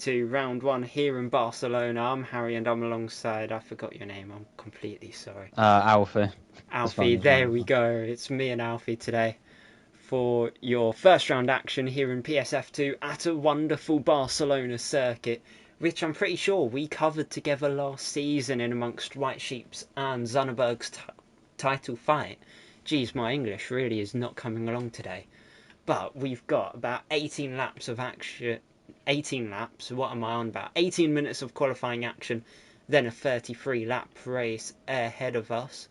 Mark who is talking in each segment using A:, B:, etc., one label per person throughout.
A: to round one here in Barcelona. I'm Harry and I'm alongside, I forgot your name, I'm completely sorry.
B: Alfie. It's
A: Alfie,
B: fine as well.
A: there we go. It's me and Alfie today for your first round action here in PSF2 at a wonderful Barcelona circuit, which I'm pretty sure we covered together last season in amongst White Sheep's and Zonnenberg's title fight. Geez, my English really is not coming along today. But we've got about 18 laps of action. 18 laps, what am I on about? 18 minutes of qualifying action, then a 33 lap race ahead of us.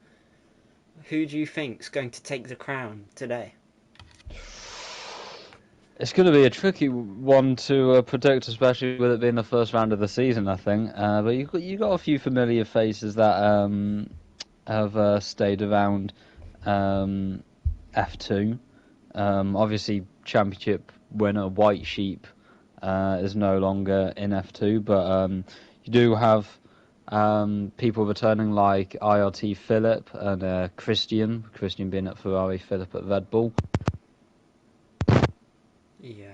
A: Who do you think's going to take the crown today?
B: It's going to be a tricky one to predict, especially with it being the first round of the season, I think. But you got a few familiar faces that have stayed around F2. Obviously, championship winner White Sheep is no longer in F2, but you do have people returning like IRT Philip and Christian. Christian being at Ferrari, Philip at Red Bull.
A: Yeah,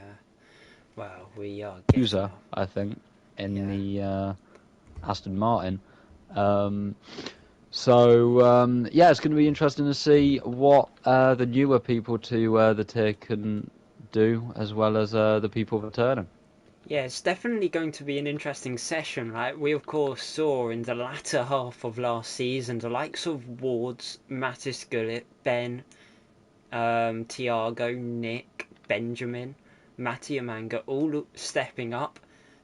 A: well, we are getting
B: User,
A: off.
B: I think, in
A: Yeah.
B: the Aston Martin. Um, so yeah, it's going to be interesting to see what the newer people to the tier can do, as well as the people returning.
A: Yeah, it's definitely going to be an interesting session. Like we of course saw in the latter half of last season, the likes of Wards, Mattis Gullit, Ben, Tiago, Nick, Benjamin, Mattia Manga, all stepping up.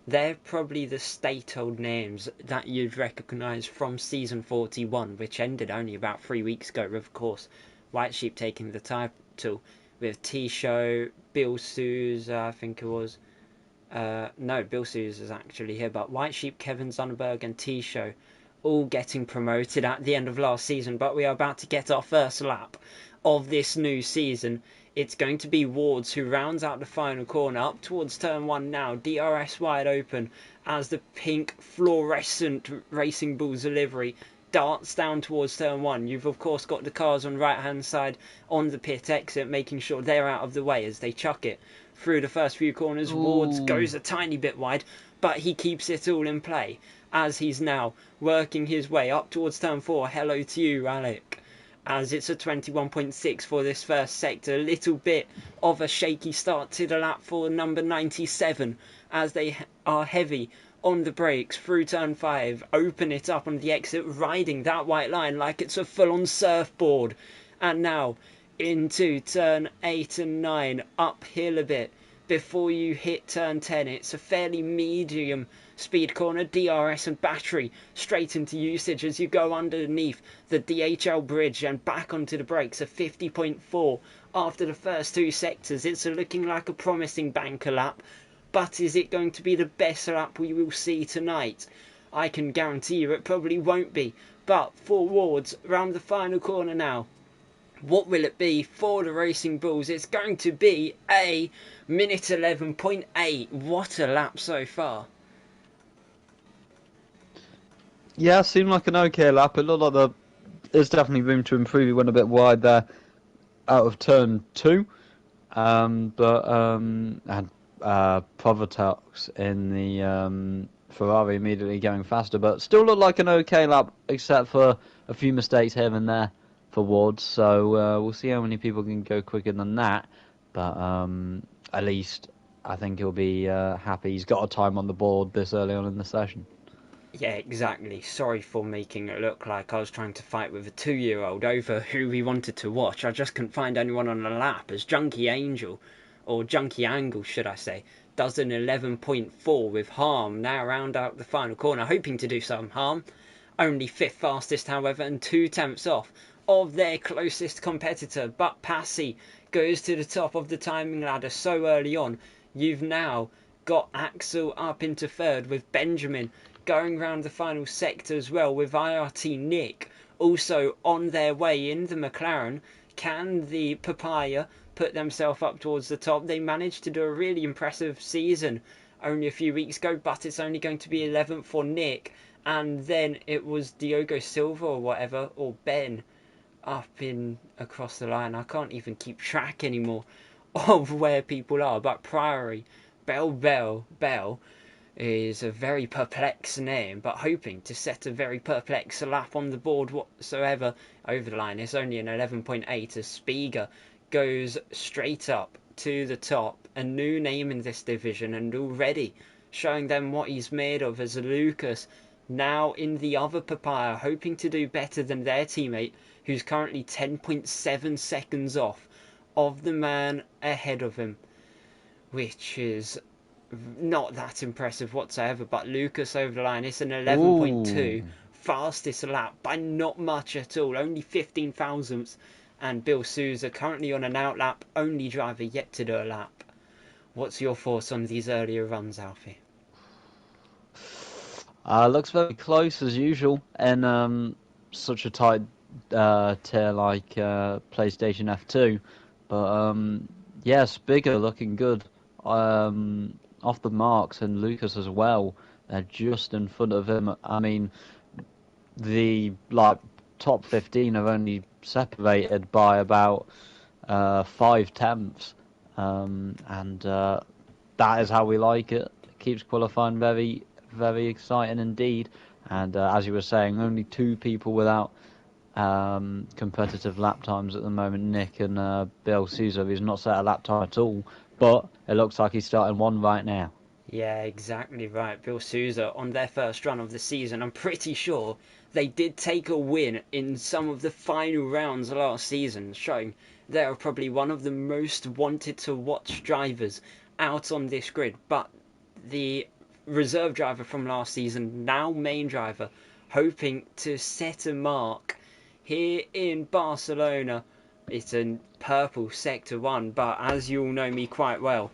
A: They're probably the state-old names that you'd recognise from season 41, which ended only about 3 weeks ago, with, of course, White Sheep taking the title with T-Show, Bill Souza, I think it was. No, Bill Souza is actually here, but White Sheep, Kevin Zonnenberg, and T-Show all getting promoted at the end of last season, but we are about to get our first lap of this new season. It's going to be Wards who rounds out the final corner up towards turn one now. DRS wide open as the pink fluorescent Racing Bulls livery darts down towards turn one. You've of course got the cars on right hand side on the pit exit, making sure they're out of the way as they chuck it through the first few corners. Wards
B: Ooh.
A: goes a tiny bit wide, but he keeps it all in play as he's now working his way up towards turn four. Hello to you, Alec. As it's a 21.6 for this first sector. A little bit of a shaky start to the lap for number 97 as they are heavy on the brakes through turn 5. Open it up on the exit, riding that white line like it's a full-on surfboard. And now into turn 8 and 9, uphill a bit before you hit turn 10. It's a fairly medium speed corner, DRS and battery straight into usage as you go underneath the DHL bridge and back onto the brakes. A 50.4 after the first two sectors. It's looking like a promising banker lap, but is it going to be the best lap we will see tonight? I can guarantee you it probably won't be. But for Wards, round the final corner now, what will it be for the Racing Bulls? It's going to be a minute 11.8. What a lap so far.
B: Yeah, seemed like an okay lap. It looked like there's definitely room to improve. He went a bit wide there out of turn two, but had Provotox in the Ferrari immediately going faster, but still looked like an okay lap, except for a few mistakes here and there for Wards. So we'll see how many people can go quicker than that. But at least I think he'll be happy. He's got a time on the board this early on in the session.
A: Yeah, exactly. Sorry for making it look like I was trying to fight with a 2-year-old over who we wanted to watch. I just couldn't find anyone on the lap as Junkie Angel, or Junkie Angle, should I say, does an 11.4 with Harm now round out the final corner, hoping to do some harm. Only fifth fastest, however, and 2 tenths off of their closest competitor. But Passy goes to the top of the timing ladder so early on. You've now got Axel up into third with Benjamin going round the final sector as well with IRT Nick also on their way in the McLaren. Can the Papaya put themselves up towards the top? They managed to do a really impressive season only a few weeks ago, but it's only going to be 11th for Nick. And then it was Diogo Silva or whatever, or Ben, up in across the line. I can't even keep track anymore of where people are. But Priory, Bell, is a very perplexed name, but hoping to set a very perplexed lap on the board whatsoever over the line. It's only an 11.8 as Spiga goes straight up to the top, a new name in this division, and already showing them what he's made of as Lucas now in the other papaya, hoping to do better than their teammate, who's currently 10.7 seconds off of the man ahead of him, which is not that impressive whatsoever. But Lucas over the line, it's an 11.2
B: Ooh.
A: fastest lap by not much at all, only 15 thousandths. And Bill Souza currently on an outlap, only driver yet to do a lap. What's your thoughts on these earlier runs, Alfie?
B: Looks very close as usual in such a tight tier like PlayStation F2. But yes, bigger looking good. Off the marks, and Lucas as well. They're just in front of him. I mean, the top 15 are only separated by about 5 tenths, and that is how we like it. It keeps qualifying very, very exciting indeed. And as you were saying, only 2 people without competitive lap times at the moment. Nick and Bill Souza, who's not set a lap time at all, but it looks like he's starting one right now.
A: Yeah, exactly right. Bill Souza on their first run of the season. I'm pretty sure they did take a win in some of the final rounds last season, showing they are probably one of the most wanted to watch drivers out on this grid. But the reserve driver from last season, now main driver, hoping to set a mark here in Barcelona. It's a purple sector 1, but as you all know me quite well,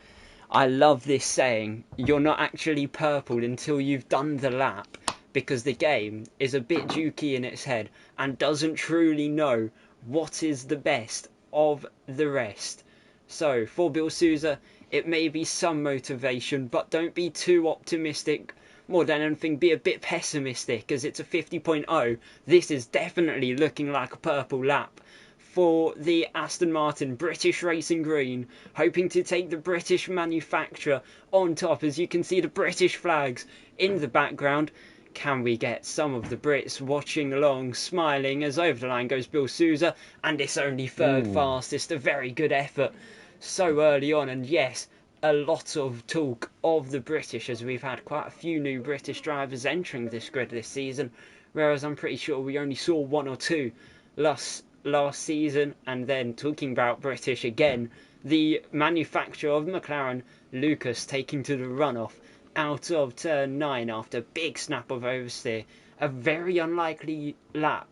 A: I love this saying, you're not actually purple until you've done the lap, because the game is a bit jukey in its head and doesn't truly know what is the best of the rest. So, for Bill Souza, it may be some motivation, but don't be too optimistic. More than anything, be a bit pessimistic, as it's a 50.0. This is definitely looking like a purple lap for the Aston Martin British Racing Green, hoping to take the British manufacturer on top. As you can see the British flags in the background. Can we get some of the Brits watching along, smiling as over the line goes Bill Souza, and it's only third
B: Ooh.
A: fastest. A very good effort so early on, and yes, a lot of talk of the British, as we've had quite a few new British drivers entering this grid this season, whereas I'm pretty sure we only saw 1 or 2 last season. And then talking about British again, the manufacturer of McLaren, Lucas, taking to the runoff out of turn 9 after a big snap of oversteer. A very unlikely lap,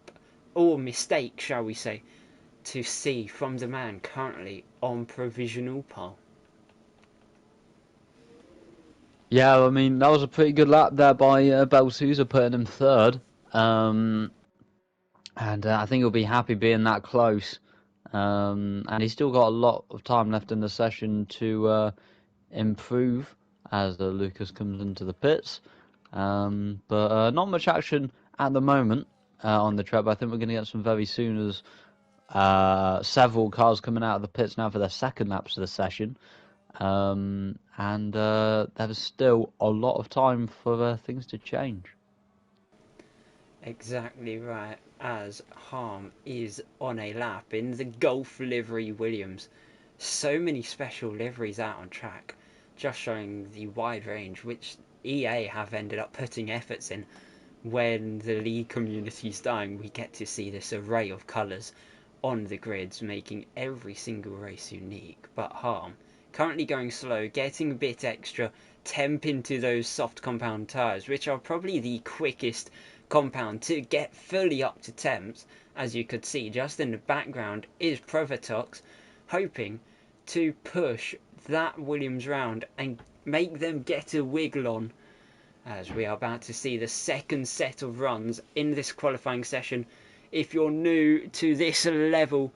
A: or mistake, shall we say, to see from the man currently on provisional pole.
B: Yeah, I mean, that was a pretty good lap there by Bel Souza, putting him third. Um, and I think he'll be happy being that close. And he's still got a lot of time left in the session to improve as Lucas comes into the pits. But not much action at the moment on the track. But I think we're going to get some very soon, as several cars coming out of the pits now for their second laps of the session. And there's still a lot of time for things to change.
A: Exactly right, as Harm is on a lap in the Golf livery Williams. So many special liveries out on track, just showing the wide range which EA have ended up putting efforts in. When the league community's dying, we get to see this array of colours on the grids, making every single race unique. But Harm, currently going slow, getting a bit extra temp into those soft compound tyres, which are probably the quickest compound to get fully up to temps. As you could see just in the background is Provatox, hoping to push that Williams round and make them get a wiggle on, as we are about to see the second set of runs in this qualifying session. If you're new to this level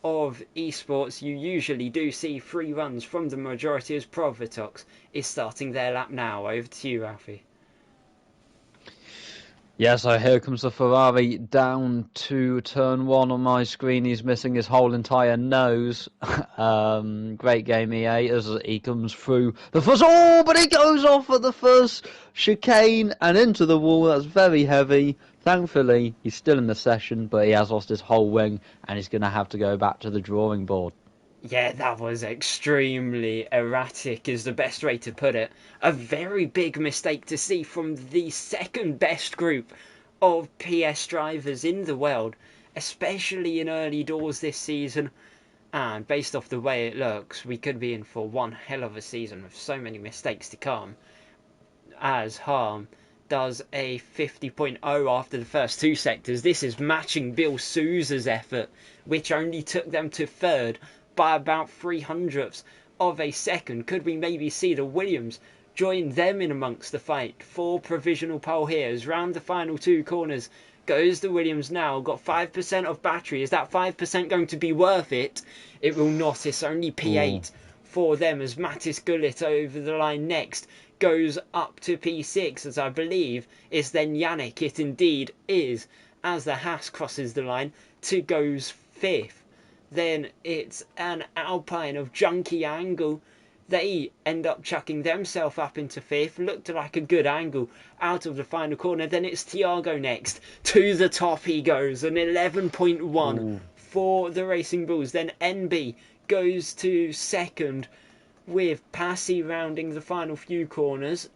A: of esports, you usually do see 3 runs from the majority, as Provatox is starting their lap now. Over to you, Ralphie.
B: Yeah, so here comes the Ferrari down to turn one on my screen. He's missing his whole entire nose. Great game, EA, as he comes through the first. Oh, but he goes off at the first chicane and into the wall. That's very heavy. Thankfully, he's still in the session, but he has lost his whole wing, and he's going to have to go back to the drawing board.
A: Yeah, that was extremely erratic, is the best way to put it. A very big mistake to see from the second best group of PS drivers in the world, especially in early doors this season. And based off the way it looks, we could be in for one hell of a season with so many mistakes to come, as Harm does a 50.0 after the first two sectors. This is matching Bill Souza's effort, which only took them to third by about 300ths of a second. Could we maybe see the Williams join them in amongst the fight for provisional pole here as round the final two corners goes the Williams now? Got 5% of battery. Is that 5% going to be worth it? It will not. It's only P8 for them as Mattis Gullit over the line next goes up to P6, as I believe is then Yannick. It indeed is, as the Haas crosses the line to goes fifth. Then it's an Alpine of junky angle. They end up chucking themselves up into fifth. Looked like a good angle out of the final corner. Then it's Thiago next. To the top he goes. An 11.1 for the Racing Bulls. Then NB goes to second, with Passy rounding the final few corners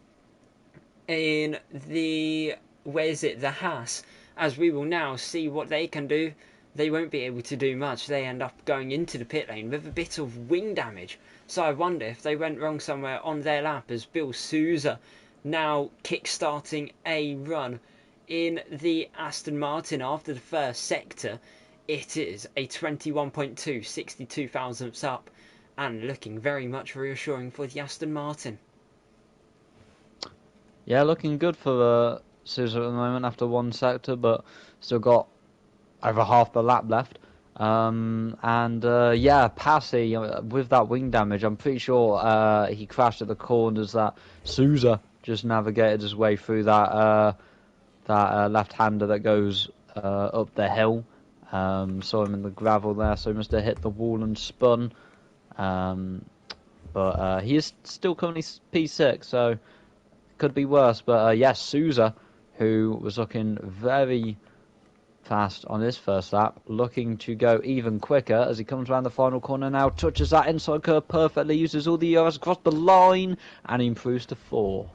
A: in the, the Haas, as we will now see what they can do. They won't be able to do much. They end up going into the pit lane with a bit of wing damage. So I wonder if they went wrong somewhere on their lap, as Bill Souza now kick-starting a run in the Aston Martin after the first sector. It is a 21.2, 62 thousandths up, and looking very much reassuring for the Aston Martin.
B: Yeah, looking good for Sousa at the moment after one sector, but still got over half the lap left. Yeah, Passy with that wing damage, I'm pretty sure he crashed at the corners that Sousa just navigated his way through that left-hander that goes up the hill. Saw him in the gravel there, so he must have hit the wall and spun. But he is still currently P6, so could be worse. But yes, Sousa, who was looking very fast on his first lap, looking to go even quicker as he comes around the final corner now, touches that inside curve perfectly, uses all the ERS across the line, and improves to fourth.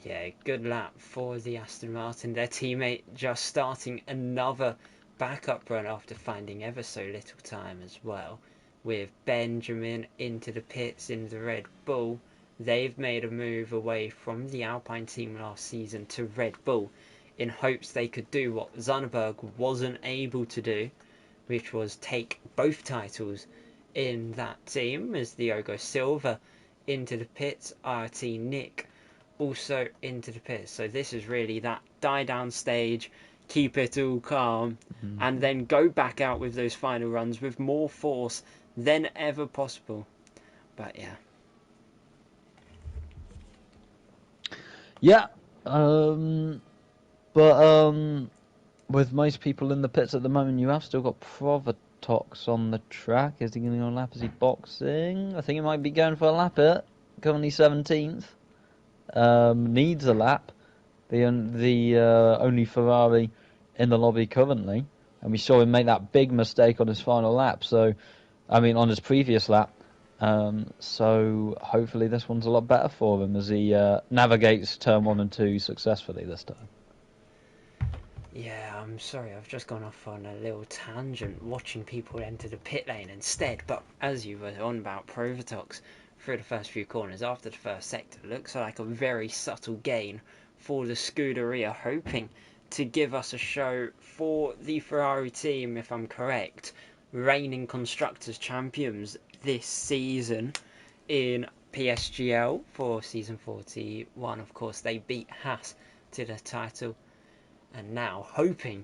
A: Yeah, good lap for the Aston Martin. Their teammate just starting another backup run after finding ever so little time as well, with Benjamin into the pits in the Red Bull. They've made a move away from the Alpine team last season to Red Bull in hopes they could do what Zonnebjerg wasn't able to do, which was take both titles in that team, as Diogo Silva into the pits, RT Nick also into the pits. So this is really that die down stage, keep it all calm, and then go back out with those final runs with more force than ever possible. But yeah.
B: Yeah, with most people in the pits at the moment, you have still got Provatox on the track. Is he going to go on lap? Is he boxing? I think he might be going for a lap it. Currently 17th. Needs a lap. The only Ferrari in the lobby currently. And we saw him make that big mistake on his final lap. So, I mean, on his previous lap. So hopefully this one's a lot better for him as he navigates turn 1 and 2 successfully this time.
A: Yeah, I'm sorry, I've just gone off on a little tangent watching people enter the pit lane instead, but as you were on about Provatox through the first few corners after the first sector, looks like a very subtle gain for the Scuderia, hoping to give us a show for the Ferrari team, if I'm correct, reigning Constructors Champions this season in PSGL for season 41. Of course, they beat Haas to the title, and now hoping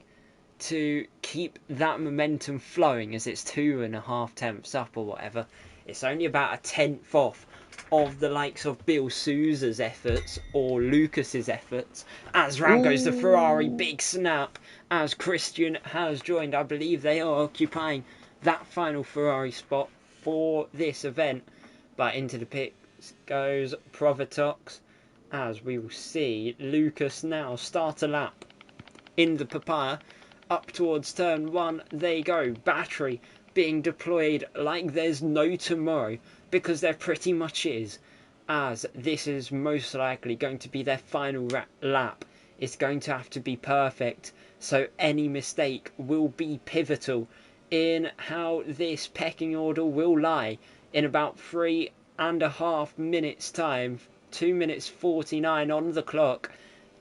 A: to keep that momentum flowing as it's 2.5 tenths up or whatever. It's only about a tenth off of the likes of Bill Sousa's efforts or Lucas's efforts. As round goes the Ferrari,
B: Ooh.
A: big snap as Christian has joined. I believe they are occupying that final Ferrari spot for this event. But into the pits goes Provatox, as we will see Lucas now start a lap in the papaya. Up towards turn one they go. Battery being deployed like there's no tomorrow, because there pretty much is, as this is most likely going to be their final lap. It's going to have to be perfect, so any mistake will be pivotal in how this pecking order will lie in about 3.5 minutes time. 2 minutes 49 on the clock.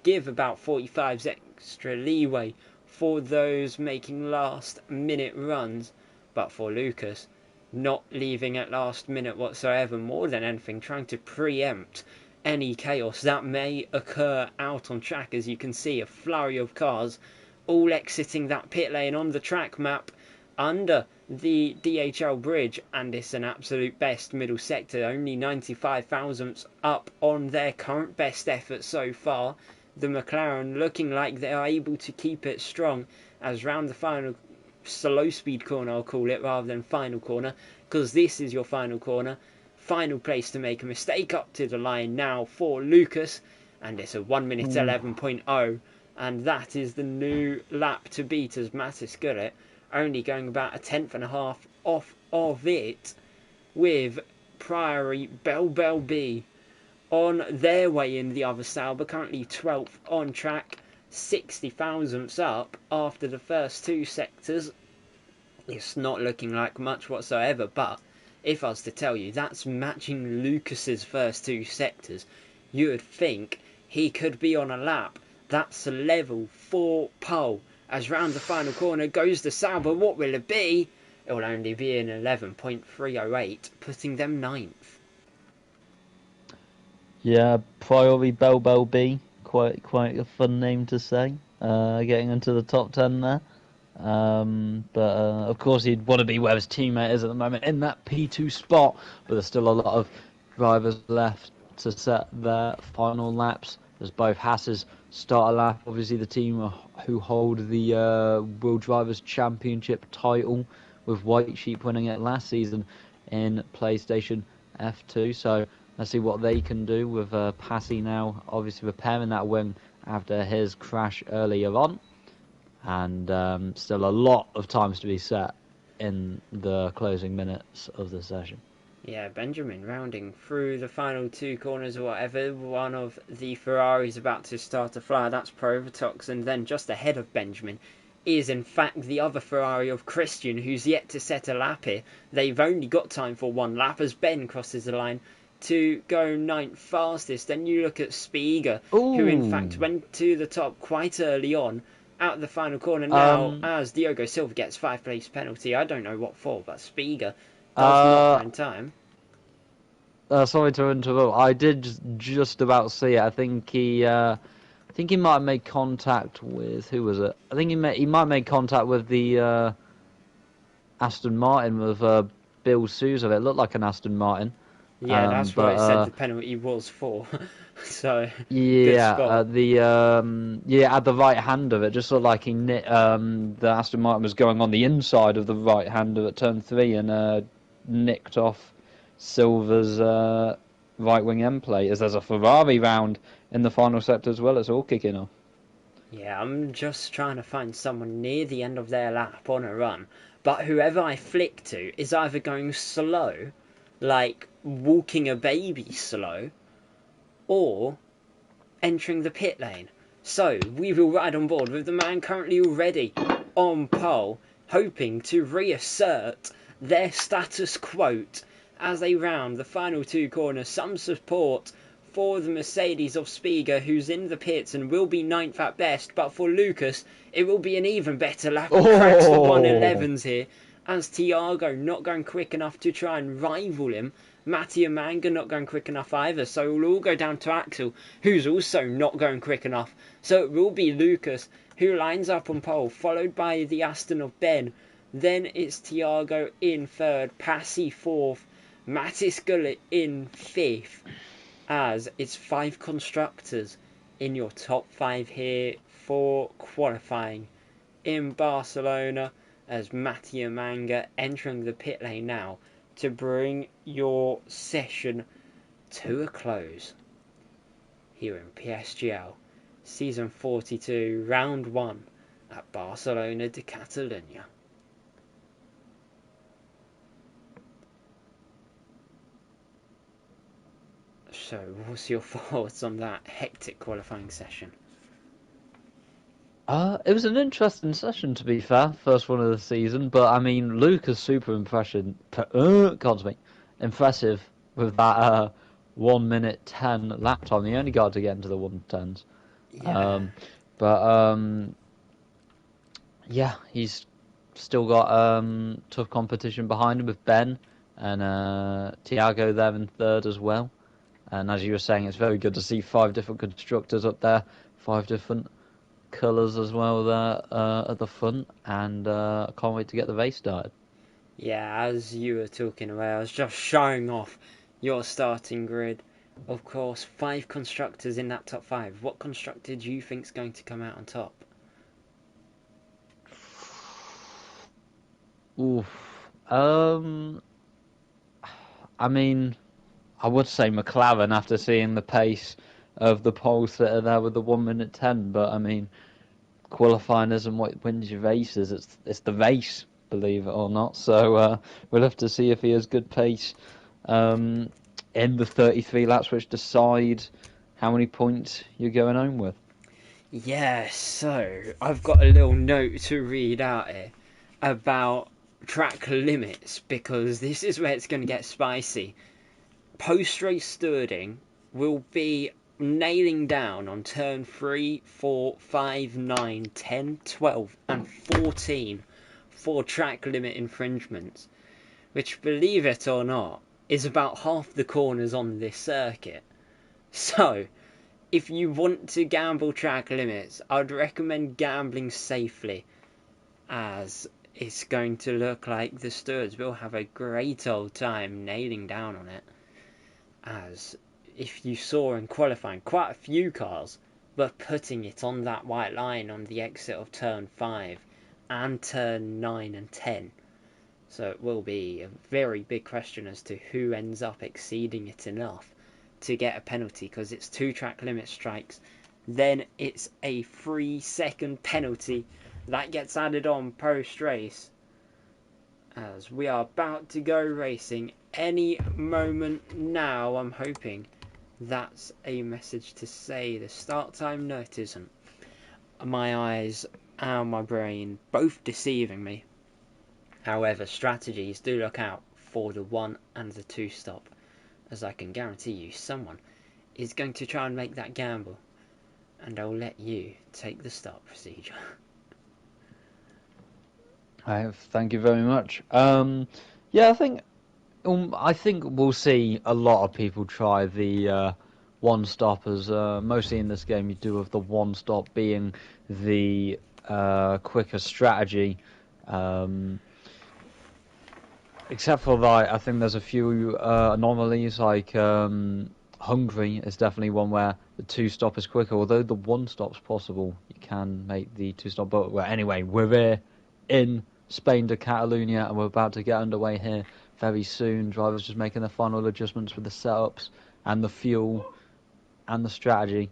A: Give about 45 extra leeway for those making last minute runs, but for Lucas, not leaving at last minute whatsoever, more than anything trying to preempt any chaos that may occur out on track. As you can see, a flurry of cars all exiting that pit lane on the track map under the DHL bridge, and it's an absolute best middle sector, only 95 thousandths up on their current best effort so far. The McLaren looking like they are able to keep it strong, as round the final slow speed corner, I'll call it, rather than final corner, because this is your final corner. Final place to make a mistake up to the line now for Lucas, and it's a 1 minute 11.0, and that is the new lap to beat, as Mattis Gullet only going about a tenth and a half off of it, with Priory Bell B on their way in the other Sauber, currently 12th on track, 60 thousandths up after the first two sectors. It's not looking like much whatsoever, but if I was to tell you that's matching Lucas's first two sectors, you would think he could be on a lap. That's a level 4 pole. As round the final corner goes the Sauber, what will it be? It will only be an 11.308, putting them 9th.
B: Yeah, Priory Bell B, quite a fun name to say. Getting into the top 10 there. But of course he'd want to be where his teammate is at the moment in that P2 spot. But there's still a lot of drivers left to set their final laps. There's both Haas's start a lap, obviously the team who hold the World Drivers' Championship title, with White Sheep winning it last season in PlayStation F2. So let's see what they can do with Passy now, obviously repairing that wing after his crash earlier on. And still a lot of times to be set in the closing minutes of the session.
A: Yeah, Benjamin rounding through the final two corners or whatever. One of the Ferraris about to start a flyer, that's Provatox, and then just ahead of Benjamin is in fact the other Ferrari of Christian, who's yet to set a lap here. They've only got time for one lap as Ben crosses the line to go 9th fastest. Then you look at Spiga, who in fact went to the top quite early on, out the final corner now, as Diogo Silva gets 5th place penalty. I don't know what for, but Spiga does not find time.
B: Sorry to interrupt. I did just about see it. I think he might have made contact with, who was it? I think he might have made contact with the Aston Martin with Bill Sousa. It looked like an Aston Martin.
A: Yeah, that's what it said the penalty was for. So
B: yeah,
A: good spot.
B: at the right hand of it, just looked like the Aston Martin was going on the inside of the right hand of it, turn 3, and nicked off Silva's right wing end plate. As there's a Ferrari round in the final sector as well, it's all kicking off.
A: Yeah, I'm just trying to find someone near the end of their lap on a run, but whoever I flick to is either going slow, like walking a baby slow, or entering the pit lane. So we will ride on board with the man currently already on pole, hoping to reassert their status quo as they round the final two corners. Some support for the Mercedes of Spiga, who's in the pits and will be 9th at best, but for Lucas it will be an even better lap. Cracks the 111s here, as Tiago not going quick enough to try and rival him. Mattia Manga not going quick enough either, so it will all go down to Axel, who's also not going quick enough. So it will be Lucas who lines up on pole, followed by the Aston of Ben. Then it's Tiago in 3rd, Passy 4th, Mattis Gullit in 5th, as it's 5 constructors in your top 5 here for qualifying in Barcelona, as Mattia Manga entering the pit lane now to bring your session to a close here in PSGL season 42 round 1 at Barcelona de Catalunya. So, what's your thoughts on that hectic qualifying session?
B: It was an interesting session, to be fair. First one of the season, but I mean, Luke is super can't speak, impressive with that 1 minute 10 lap time. He only got to get into the 110s.
A: Yeah.
B: But yeah, he's still got tough competition behind him with Ben and Thiago there in 3rd as well. And as you were saying, it's very good to see 5 different constructors up there, 5 different colours as well there at the front, and I can't wait to get the race started.
A: Yeah, as you were talking away, I was just showing off your starting grid. Of course, 5 constructors in that top 5. What constructor do you think's going to come out on top?
B: Oof. I mean, I would say McLaren after seeing the pace of the poles that are there with the 1 minute 10, but I mean, qualifying isn't what wins your races, it's the race, believe it or not. So we'll have to see if he has good pace in the 33 laps, which decide how many points you're going home with.
A: Yeah, so I've got a little note to read out here about track limits, because this is where it's going to get spicy. Post-race stewarding will be nailing down on turn 3, 4, 5, 9, 10, 12 and 14 for track limit infringements, which, believe it or not, is about half the corners on this circuit. So, if you want to gamble track limits, I'd recommend gambling safely, as it's going to look like the stewards will have a great old time nailing down on it. As if you saw in qualifying, quite a few cars were putting it on that white line on the exit of turn 5 and turn 9 and 10. So it will be a very big question as to who ends up exceeding it enough to get a penalty, because it's 2 track limit strikes, then it's a 3-second penalty that gets added on post race, as we are about to go racing any moment now. I'm hoping that's a message to say the start time. No, it isn't. My eyes and my brain both deceiving me. However, strategies do look out for the 1 and the 2 stop, as I can guarantee you someone is going to try and make that gamble, and I'll let you take the start procedure.
B: Thank you very much. Yeah, I think we'll see a lot of people try the one stoppers. Mostly in this game, you do have the one stop being the quicker strategy. Except for that, I think there's a few anomalies, like Hungary is definitely one where the 2 stop is quicker. Although the 1 stop's possible, you can make the 2 stop. But well, anyway, we're here in Spain to Catalonia, and we're about to get underway here very soon. Drivers just making the final adjustments with the setups and the fuel and the strategy,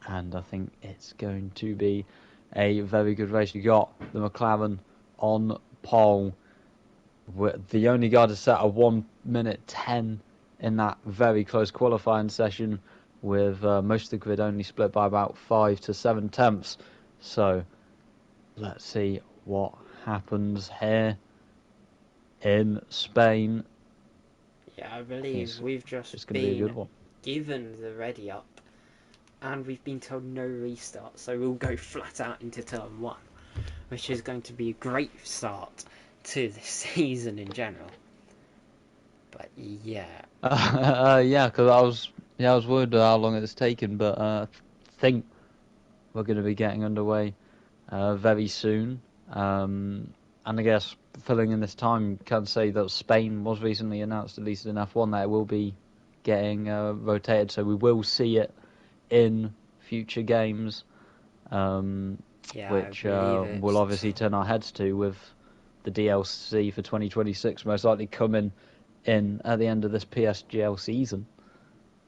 B: and I think it's going to be a very good race. You got the McLaren on pole, the only guy to set a 1 minute 10 in that very close qualifying session, with most of the grid only split by about 5 to 7 tenths. So let's see what happens here in Spain.
A: Yeah, I believe we've just
B: be a good
A: been
B: one.
A: given the ready up, and we've been told no restart, so we'll go flat out into turn 1, which is going to be a great start to the season in general. But yeah.
B: Yeah, because I was worried how long it's taken, but I think we're going to be getting underway very soon. And I guess filling in this time, can say that Spain was recently announced, at least in F1, that it will be getting rotated, so we will see it in future games,
A: Yeah, I
B: which
A: believe
B: we'll
A: it's
B: obviously turn our heads to with the DLC for 2026 most likely coming in at the end of this PSGL season.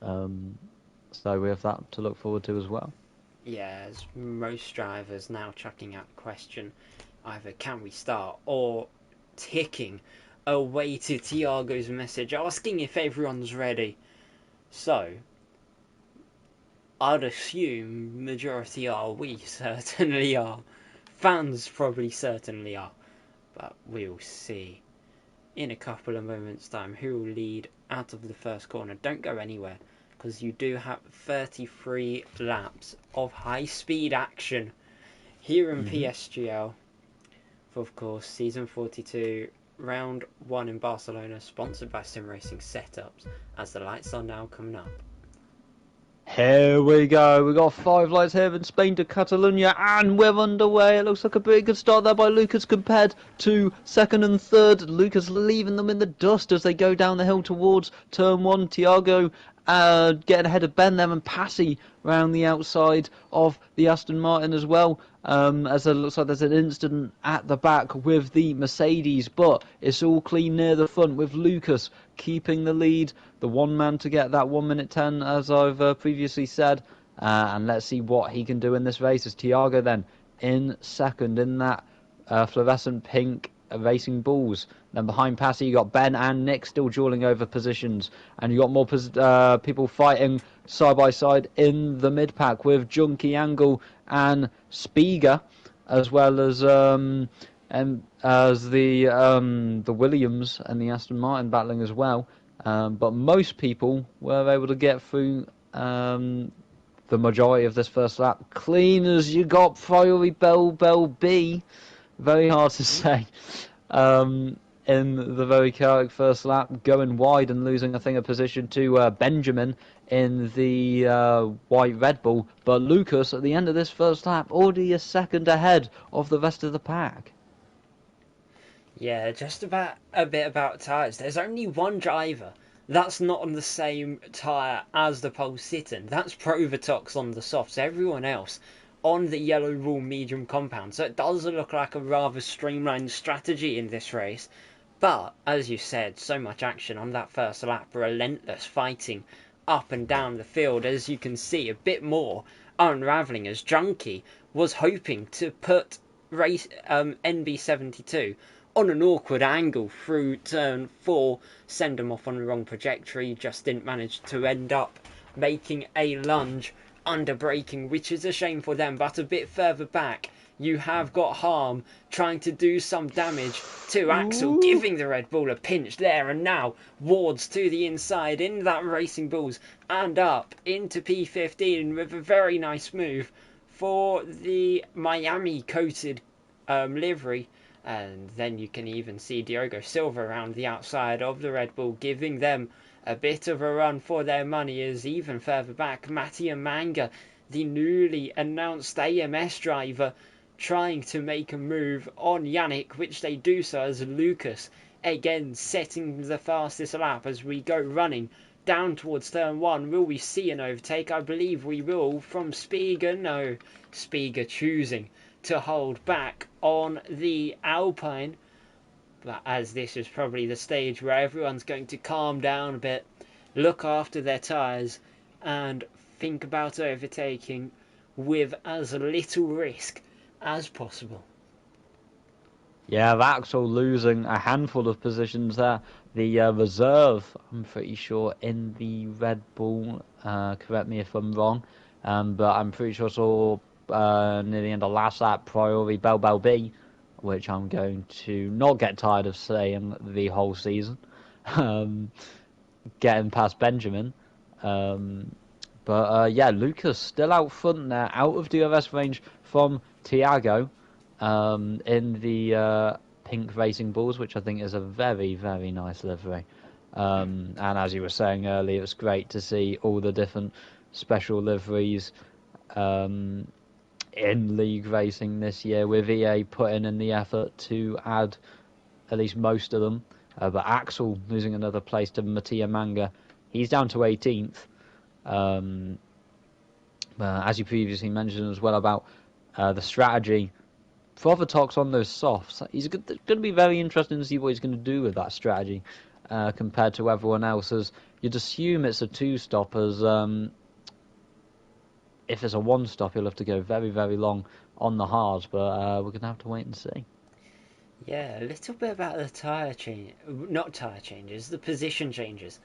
B: So we have that to look forward to as well.
A: yeah, as most drivers now chucking out the question, either can we start or ticking away to Tiago's message asking if everyone's ready. So, I'd assume majority are. We certainly are. Fans probably certainly are. But we'll see in a couple of moments' time who will lead out of the first corner. Don't go anywhere, because you do have 33 laps of high-speed action here in PSGL. For, of course, season 42, round 1 in Barcelona, sponsored by Sim Racing Setups, as the lights are now coming up.
B: Here we go. We got 5 lights here in Spain to Catalonia, and we're underway. It looks like a pretty good start there by Lucas compared to second and third. Lucas leaving them in the dust as they go down the hill towards turn 1. Tiago getting ahead of Ben there, and Passy round the outside of the Aston Martin as well. As it looks like there's an incident at the back with the Mercedes, but it's all clean near the front with Lucas keeping the lead. The one man to get that 1 minute 10, as I've previously said. And let's see what he can do in this race. As Tiago then in second in that fluorescent pink Racing Bulls. Then behind Passy, you got Ben and Nick still dueling over positions, and you got more people fighting side by side in the mid pack with Junkie Angle and Spiga, as well as the Williams and the Aston Martin battling as well. But most people were able to get through the majority of this first lap clean as you got Priory Bell B. Very hard to say. In the very chaotic first lap, going wide and losing, I think, a position to Benjamin in the white Red Bull. But Lucas, at the end of this first lap, already a second ahead of the rest of the pack.
A: Yeah, just about a bit about tyres. There's only one driver that's not on the same tyre as the pole sitting. That's Provatox on the softs. Everyone else on the yellow rule medium compound. So it does look like a rather streamlined strategy in this race. But, as you said, so much action on that first lap. Relentless fighting up and down the field. As you can see, a bit more unravelling as Junkie was hoping to put race NB72 on an awkward angle through turn 4, send him off on the wrong trajectory, just didn't manage to end up making a lunge under braking, which is a shame for them. But a bit further back, you have got Harm trying to do some damage to Axel, giving the Red Bull a pinch there, and now Ward's to the inside in that Racing Bulls and up into P15 with a very nice move for the Miami coated livery. And then you can even see Diogo Silva around the outside of the Red Bull, giving them a bit of a run for their money. Is even further back, Mattia Manga, the newly announced AMS driver, trying to make a move on Yannick, which they do so as Lucas again setting the fastest lap as we go running down towards turn 1. Will we see an overtake? I believe we will from Spiga. No, Spiga choosing to hold back on the Alpine. But as this is probably the stage where everyone's going to calm down a bit, look after their tyres, and think about overtaking with as little risk as possible.
B: Yeah, Axel losing a handful of positions there. The reserve, I'm pretty sure, in the Red Bull, correct me if I'm wrong, but I'm pretty sure saw near the end of last lap, Priory Bell B, which I'm going to not get tired of saying the whole season, getting past Benjamin. But yeah, Lucas still out front there, out of DRS range from Tiago, in the pink Racing Bulls, which I think is a very, very nice livery. And as you were saying earlier, it's great to see all the different special liveries in league racing this year, with EA putting in the effort to add at least most of them. But Axel losing another place to Mattia Manga, he's down to 18th. As you previously mentioned as well about the strategy, Provotox on those softs, he's going to be very interesting to see what he's going to do with that strategy compared to everyone else. As you'd assume it's a two-stop, as if it's a one-stop, he'll have to go very, very long on the hards, but we're going to have to wait and see.
A: Yeah, a little bit about the not tyre changes, the position changes.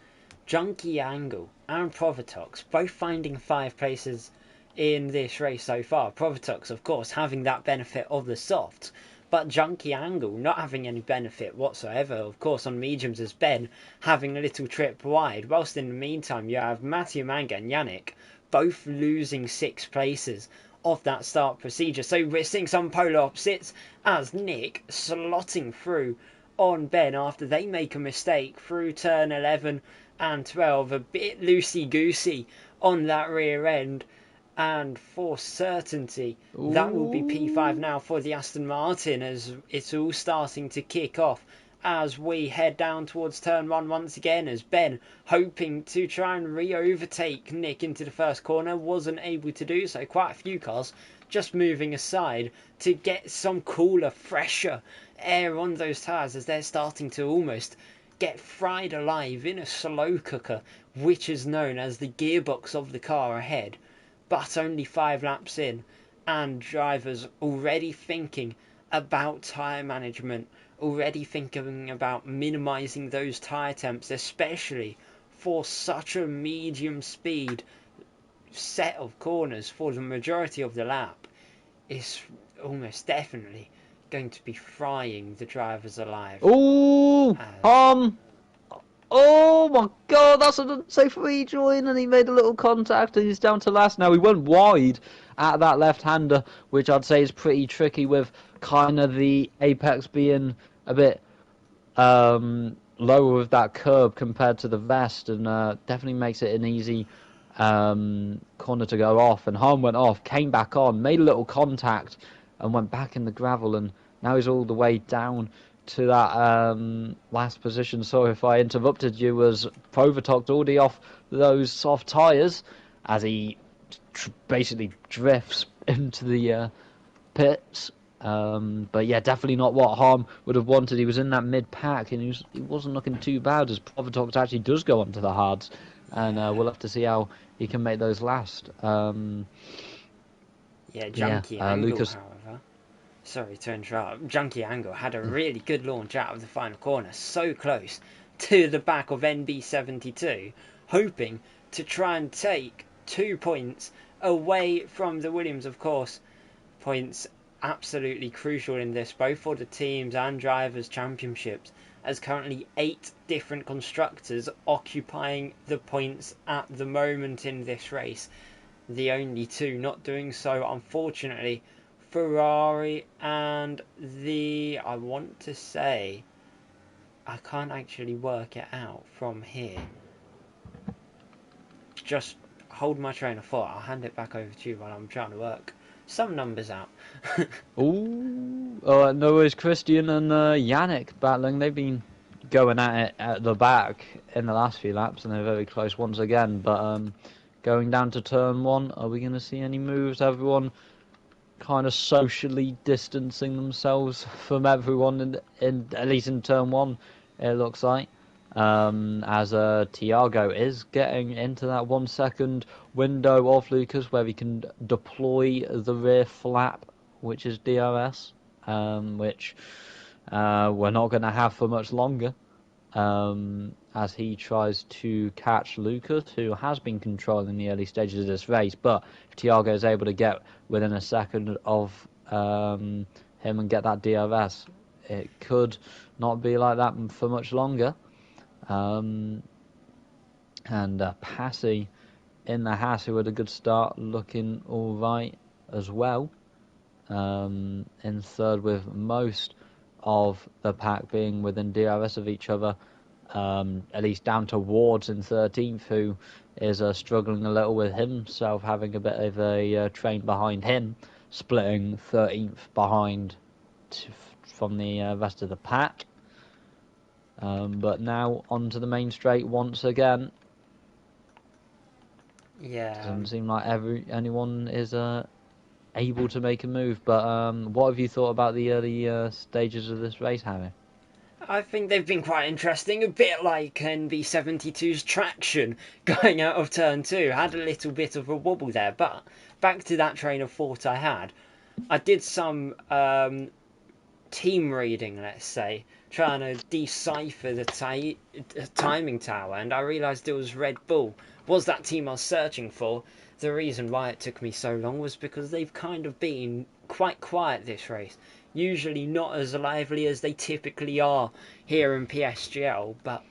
A: Junkie Angle and Provotox both finding 5 places in this race so far. Provotox, of course, having that benefit of the softs, but Junkie Angle not having any benefit whatsoever. Of course, on mediums as Ben having a little trip wide, whilst in the meantime you have Matthew Manga and Yannick both losing 6 places of that start procedure. So we're seeing some polar opposites as Nick slotting through on Ben after they make a mistake through turn 11 and 12, a bit loosey-goosey on that rear end, and for certainty that will be P5 now for the Aston Martin as it's all starting to kick off as we head down towards turn 1 once again, as Ben hoping to try and re-overtake Nick into the first corner, wasn't able to do so. Quite a few cars just moving aside to get some cooler, fresher air on those tyres as they're starting to almost get fried alive in a slow cooker, which is known as the gearbox of the car ahead. But only 5 laps in, and drivers already thinking about tyre management, already thinking about minimising those tyre temps, especially for such a medium speed set of corners for the majority of the lap. Is almost definitely going to be frying the drivers alive.
B: Oh my God, that's an unsafe rejoin, and he made a little contact, and he's down to last now. He went wide at that left-hander, which I'd say is pretty tricky, with kind of the apex being a bit lower with that curb compared to the vest, and definitely makes it an easy corner to go off. And Hahn went off, came back on, made a little contact, and went back in the gravel, and now he's all the way down to that last position. So if I interrupted you, was Provotox already off those soft tyres as he basically drifts into the pits. But yeah, definitely not what Harm would have wanted. He was in that mid-pack, and he wasn't looking too bad, as Provotox actually does go onto the hards, and we'll have to see how he can make those last.
A: Junkie Angle, Lucas, however, sorry to interrupt, Junkie Angle had a really good launch out of the final corner, so close to the back of NB72, hoping to try and take 2 points away from the Williams, of course. Points absolutely crucial in this, both for the teams and drivers' championships, as currently 8 different constructors occupying the points at the moment in this race. The only 2 not doing so, unfortunately, Ferrari and I want to say, I can't actually work it out from here. Just hold my train of thought. I'll hand it back over to you while I'm trying to work some numbers out.
B: No worries. Christian and Yannick battling. They've been going at it at the back in the last few laps, and they're very close once again. But going down to turn 1, are we going to see any moves? Everyone kind of socially distancing themselves from everyone in at least in turn 1, it looks like. As Tiago is getting into that 1 second window of Lucas where he can deploy the rear flap, which is DRS, which we're not going to have for much longer, as he tries to catch Lucas, who has been controlling the early stages of this race. But if Tiago is able to get within a second of him and get that DRS, it could not be like that for much longer. And Passy in the Haas, who had a good start, looking all right as well. In third, with most of the pack being within DRS of each other, at least down to Wards in 13th, who is struggling a little with himself, having a bit of a train behind him. splitting 13th behind from the rest of the pack. But now onto the main straight once again.
A: Yeah.
B: Doesn't seem like anyone is able to make a move. But what have you thought about the early stages of this race, Harry?
A: I think they've been quite interesting, a bit like NB72's traction going out of turn 2. Had a little bit of a wobble there, but back to that train of thought I had. I did some team reading, let's say, trying to decipher the timing tower, and I realised it was Red Bull. Was that team I was searching for? The reason why it took me so long was because they've kind of been quite quiet this race. Usually not as lively as they typically are here in PSGL, but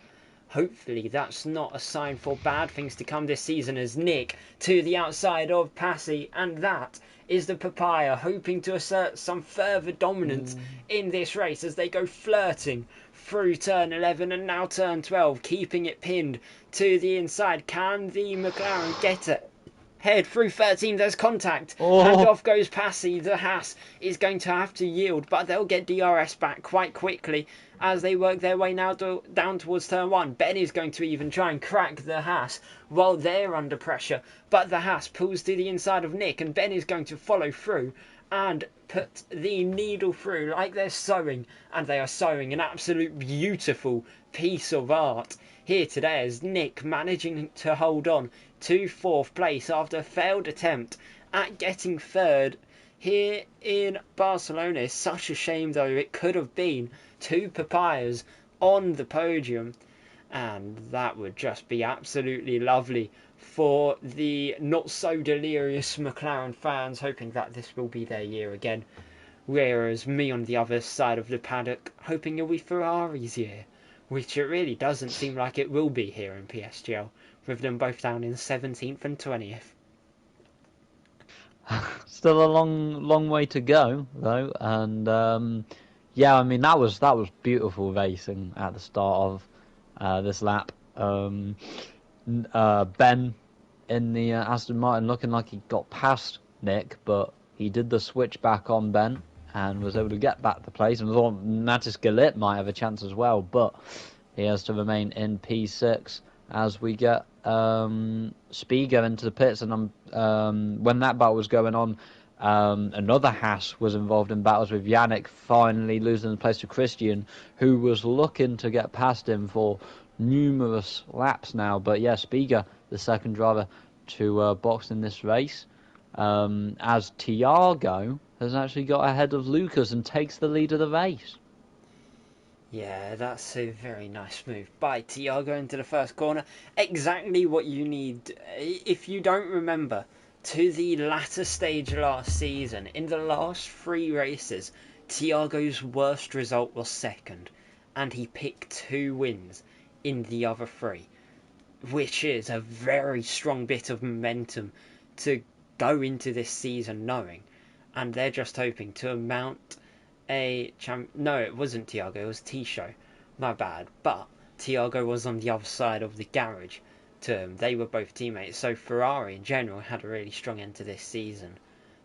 A: hopefully that's not a sign for bad things to come this season, as Nick to the outside of Passy, and that is the Papaya hoping to assert some further dominance in this race as they go flirting through turn 11 and now turn 12, keeping it pinned to the inside. Can the McLaren get it? Head through 13, there's contact, and off goes Passy. The Haas is going to have to yield, but they'll get DRS back quite quickly as they work their way now down towards turn 1. Ben is going to even try and crack the Haas while they're under pressure, but the Haas pulls to the inside of Nick, and Ben is going to follow through and put the needle through like they're sewing, and they are sewing an absolute beautiful piece of art here today as Nick managing to hold on to 4th place after a failed attempt at getting 3rd here in Barcelona. It's such a shame though, it could have been 2 Papayas on the podium, and that would just be absolutely lovely for the not so delirious McLaren fans, hoping that this will be their year again, whereas me on the other side of the paddock hoping it'll be Ferrari's year, which it really doesn't seem like it will be here in PSGL, with them both down in 17th and 20th.
B: Still a long way to go though, and yeah, I mean that was beautiful racing at the start of this lap. Ben in the Aston Martin looking like he got past Nick, but he did the switch back on Ben and was able to get back to place. And thought Natis Galit might have a chance as well, but he has to remain in P6 as we get Spiga into the pits. And when that battle was going on, another Haas was involved in battles with Yannick finally losing the place to Christian, who was looking to get past him for numerous laps now. But yeah, Spiga, the second driver to box in this race, as Tiago has actually got ahead of Lucas and takes the lead of the race.
A: Yeah, that's a very nice move by Tiago into the first corner. Exactly what you need. If you don't remember, to the latter stage last season, in the last 3 races, Tiago's worst result was 2nd, and he picked 2 wins in the other 3, which is a very strong bit of momentum to go into this season knowing. And they're just hoping to mount no, it wasn't Tiago, it was Tisho. My bad. But Tiago was on the other side of the garage to him. They were both teammates. So Ferrari in general had a really strong end to this season,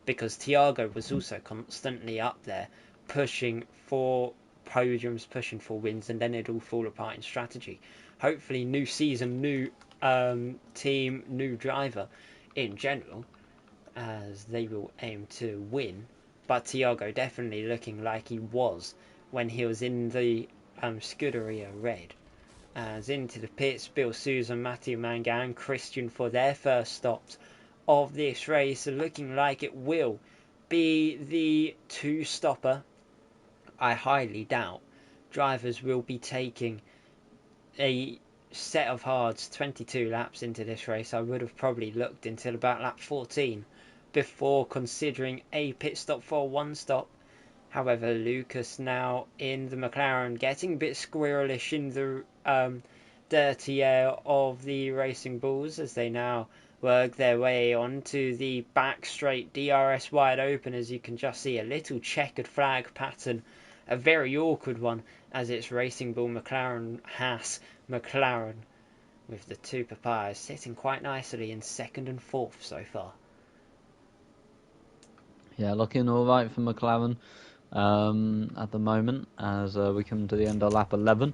A: because Tiago was also constantly up there pushing for podiums, pushing for wins, and then it'd all fall apart in strategy. Hopefully new season, new team, new driver in general, as they will aim to win. But Tiago definitely looking like he was when he was in the Scuderia Red. As into the pits, Bill Sousa, Matthew Mangan, Christian for their first stops of this race, looking like it will be the 2-stopper. I highly doubt drivers will be taking a set of hards 22 laps into this race. I would have probably looked until about lap 14 before considering a pit stop for 1 stop. However, Lucas now in the McLaren, getting a bit squirrelish in the dirty air of the Racing Bulls as they now work their way onto the back straight. DRS wide open, as you can just see a little checkered flag pattern, a very awkward one, as it's Racing Bull, McLaren, Haas, McLaren, with the 2 Papayas sitting quite nicely in 2nd and 4th so far.
B: Yeah, looking all right for McLaren at the moment as we come to the end of lap 11.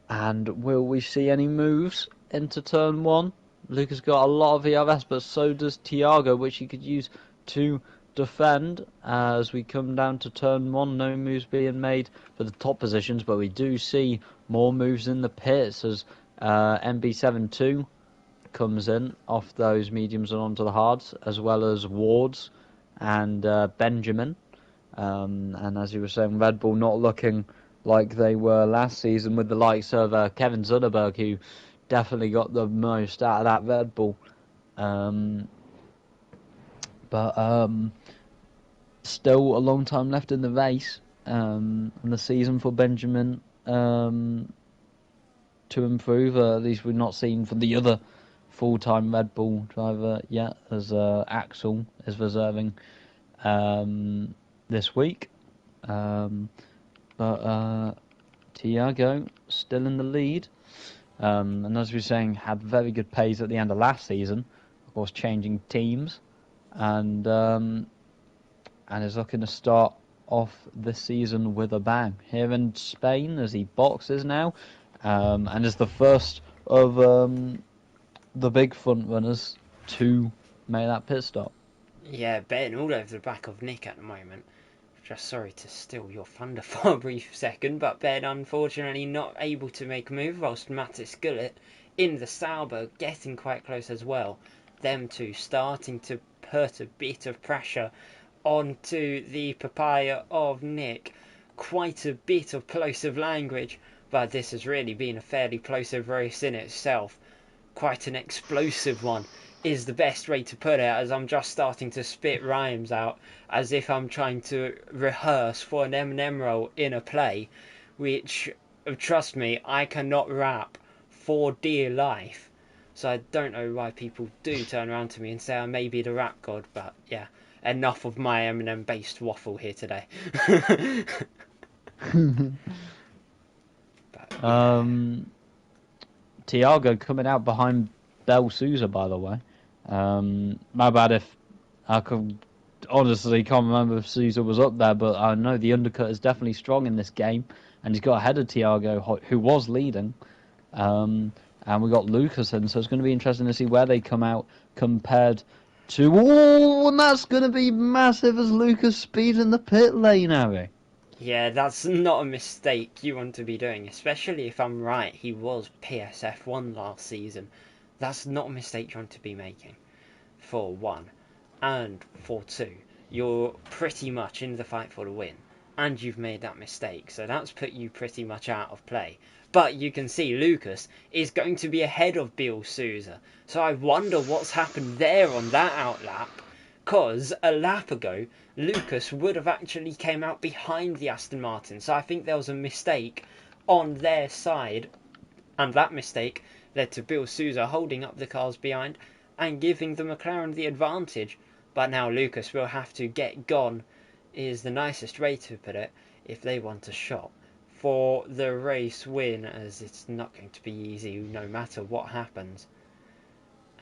B: And will we see any moves into turn 1? Lucas got a lot of ERS, but so does Tiago, which he could use to defend as we come down to turn 1. No moves being made for the top positions, but we do see more moves in the pits as MB72 comes in off those mediums and onto the hards, as well as Wards and Benjamin. And as you were saying, Red Bull not looking like they were last season with the likes of Kevin Zunderberg, who definitely got the most out of that Red Bull. But still a long time left in the race and the season for Benjamin to improve. At least we've not seen from the other full-time Red Bull driver yet, as Axel is reserving this week. But Tiago still in the lead. And as we were saying, had very good pace at the end of last season. Of course, changing teams. And is looking to start off this season with a bang. Here in Spain, as he boxes now. And is the first of the big front runners to make that pit stop.
A: Yeah, betting all over the back of Nick at the moment. Just sorry to steal your thunder for a brief second, but Ben unfortunately not able to make a move, whilst Mattis Gullit in the Sauber getting quite close as well. Them two starting to put a bit of pressure onto the papaya of Nick. Quite a bit of plosive language, but this has really been a fairly plosive race in itself. Quite an explosive one is the best way to put it, as I'm just starting to spit rhymes out as if I'm trying to rehearse for an Eminem role in a play, which, trust me, I cannot rap for dear life. So I don't know why people do turn around to me and say I may be the rap god, but yeah, enough of my Eminem based waffle here today. But, yeah.
B: Tiago coming out behind Bel Souza, by the way. My bad if I could, honestly can't remember if Souza was up there, but I know the undercut is definitely strong in this game, and he's got ahead of Tiago, who was leading. And we got Lucas in, so it's going to be interesting to see where they come out compared to. Oh, and that's going to be massive as Lucas speed in the pit lane, Harry.
A: Yeah, that's not a mistake you want to be doing, especially if I'm right, he was PSF1 last season. That's not a mistake you want to be making, for one. And for two, you're pretty much in the fight for the win, and you've made that mistake, so that's put you pretty much out of play. But you can see Lucas is going to be ahead of Bill Souza, so I wonder what's happened there on that outlap. Because a lap ago, Lucas would have actually came out behind the Aston Martin. So I think there was a mistake on their side. And that mistake led to Bill Souza holding up the cars behind and giving the McLaren the advantage. But now Lucas will have to get gone, is the nicest way to put it, if they want a shot for the race win, as it's not going to be easy no matter what happens.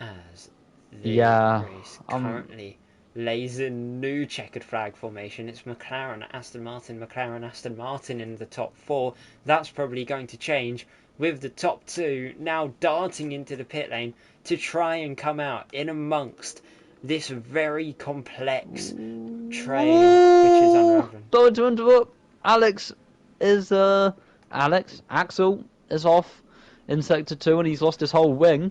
A: As the race currently lays in new checkered flag formation. It's McLaren, Aston Martin in the top four. That's probably going to change with the top two now darting into the pit lane to try and come out in amongst this very complex train, which is unraveling.
B: Sorry to interrupt. Axel is off in sector 2 and he's lost his whole wing.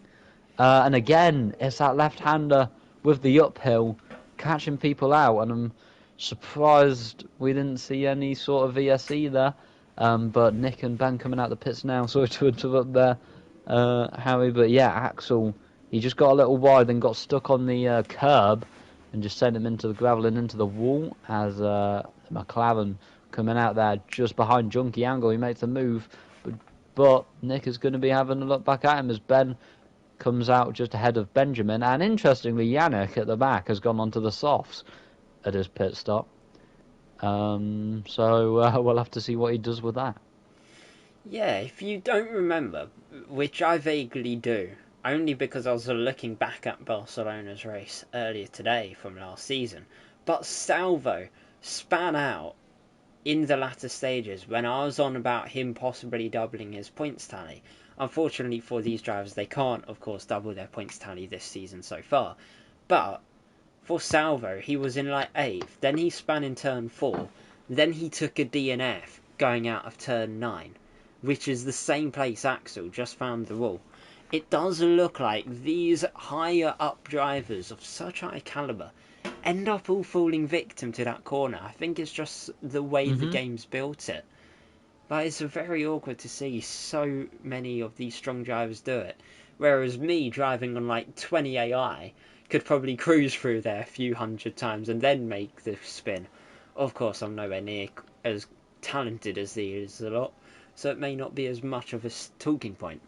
B: And again, it's that left-hander with the uphill catching people out, and I'm surprised we didn't see any sort of VSE there. But Nick and Ben coming out the pits now. Sorry to interrupt there, Harry. But yeah, Axel, he just got a little wide and got stuck on the curb and just sent him into the gravel and into the wall as McLaren coming out there just behind Junkie Angle. He makes the move, but Nick is going to be having a look back at him as Ben comes out just ahead of Benjamin, and interestingly Yannick at the back has gone onto the softs at his pit stop, so we'll have to see what he does with that.
A: Yeah, if you don't remember, which I vaguely do, only because I was looking back at Barcelona's race earlier today from last season, But Salvo span out in the latter stages when I was on about him possibly doubling his points tally. Unfortunately for these drivers, they can't, of course, double their points tally this season so far. But for Salvo, he was in like 8th, then he span in turn 4, then he took a DNF going out of turn 9, which is the same place Axel just found the wall. It does look like these higher up drivers of such high caliber end up all falling victim to that corner. I think it's just the way the game's built it. But it's very awkward to see so many of these strong drivers do it. Whereas me driving on like 20 AI could probably cruise through there a few hundred times and then make the spin. Of course, I'm nowhere near as talented as these a lot, so it may not be as much of a talking point.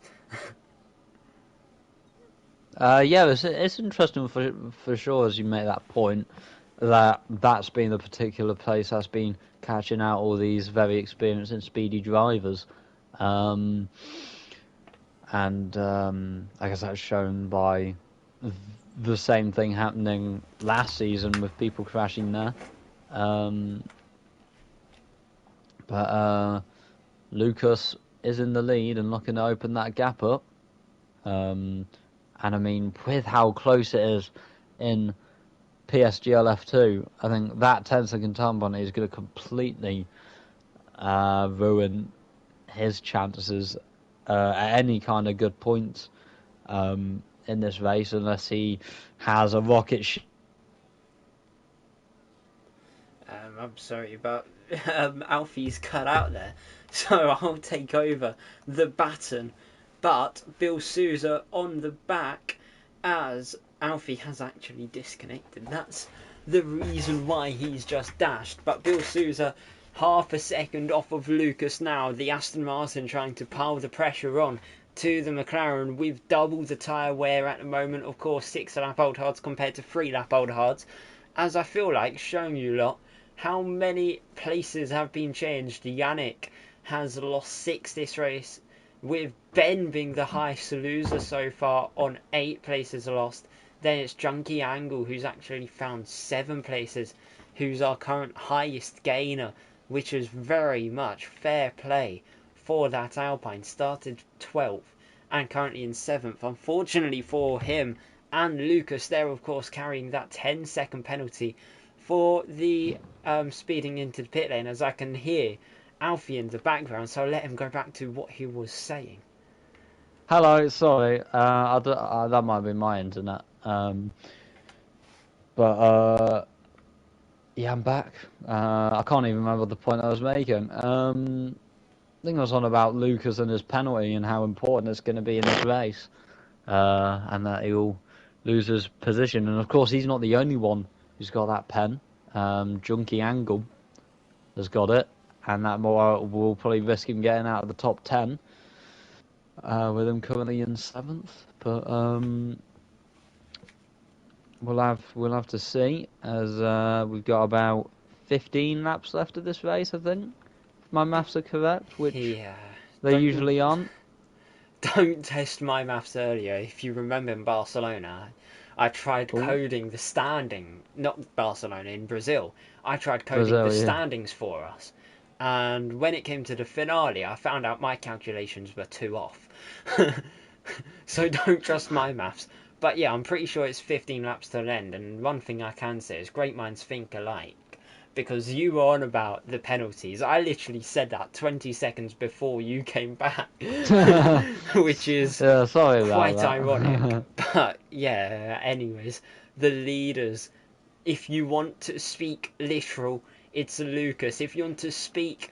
B: Yeah, it's interesting for sure as you make that point that's been the particular place that's been catching out all these very experienced and speedy drivers, and I guess that's shown by the same thing happening last season with people crashing there. But Lucas is in the lead and looking to open that gap up. And I mean, with how close it is in PSGL F2, I think that 10-second time penalty is going to completely ruin his chances at any kind of good points in this race, unless he has a rocket ship.
A: I'm sorry, but Alfie's cut out there, so I'll take over the baton. But Bill Sousa on the back, as Alfie has actually disconnected. That's the reason why he's just dashed. But Bill Sousa, half a second off of Lucas now. The Aston Martin trying to pile the pressure on to the McLaren with double the tyre wear at the moment. Of course, 6 lap old hards compared to 3 lap old hards. As I feel like showing you lot how many places have been changed. Yannick has lost 6 this race, with Ben being the highest loser so far on 8 places lost. Then it's Junkie Angle, who's actually found 7 places, who's our current highest gainer, which is very much fair play for that Alpine. Started 12th and currently in 7th. Unfortunately for him and Lucas, they're of course carrying that 10-second penalty for the speeding into the pit lane, as I can hear Alfie in the background, so I'll let him go back to what he was saying.
B: Hello, sorry, that might be my internet. But yeah, I'm back. I can't even remember the point I was making. I think I was on about Lucas and his penalty and how important it's going to be in this race, and that he'll lose his position. And of course, he's not the only one who's got that pen. Junkie Angle has got it, and that will probably risk him getting out of the top 10, with him currently in 7th. But we'll have to see, as we've got about 15 laps left of this race, I think, if my maths are correct, which they usually aren't.
A: Don't test my maths earlier. If you remember in Barcelona, I tried coding the standing, not Barcelona, in Brazil. I tried coding the standings for us. And when it came to the finale, I found out my calculations were 2 off. So don't trust my maths. But yeah, I'm pretty sure it's 15 laps to the end. And one thing I can say is great minds think alike. Because you were on about the penalties. I literally said that 20 seconds before you came back. Which is quite ironic. But yeah, anyways, the leaders. If you want to speak literal, it's Lucas. If you want to speak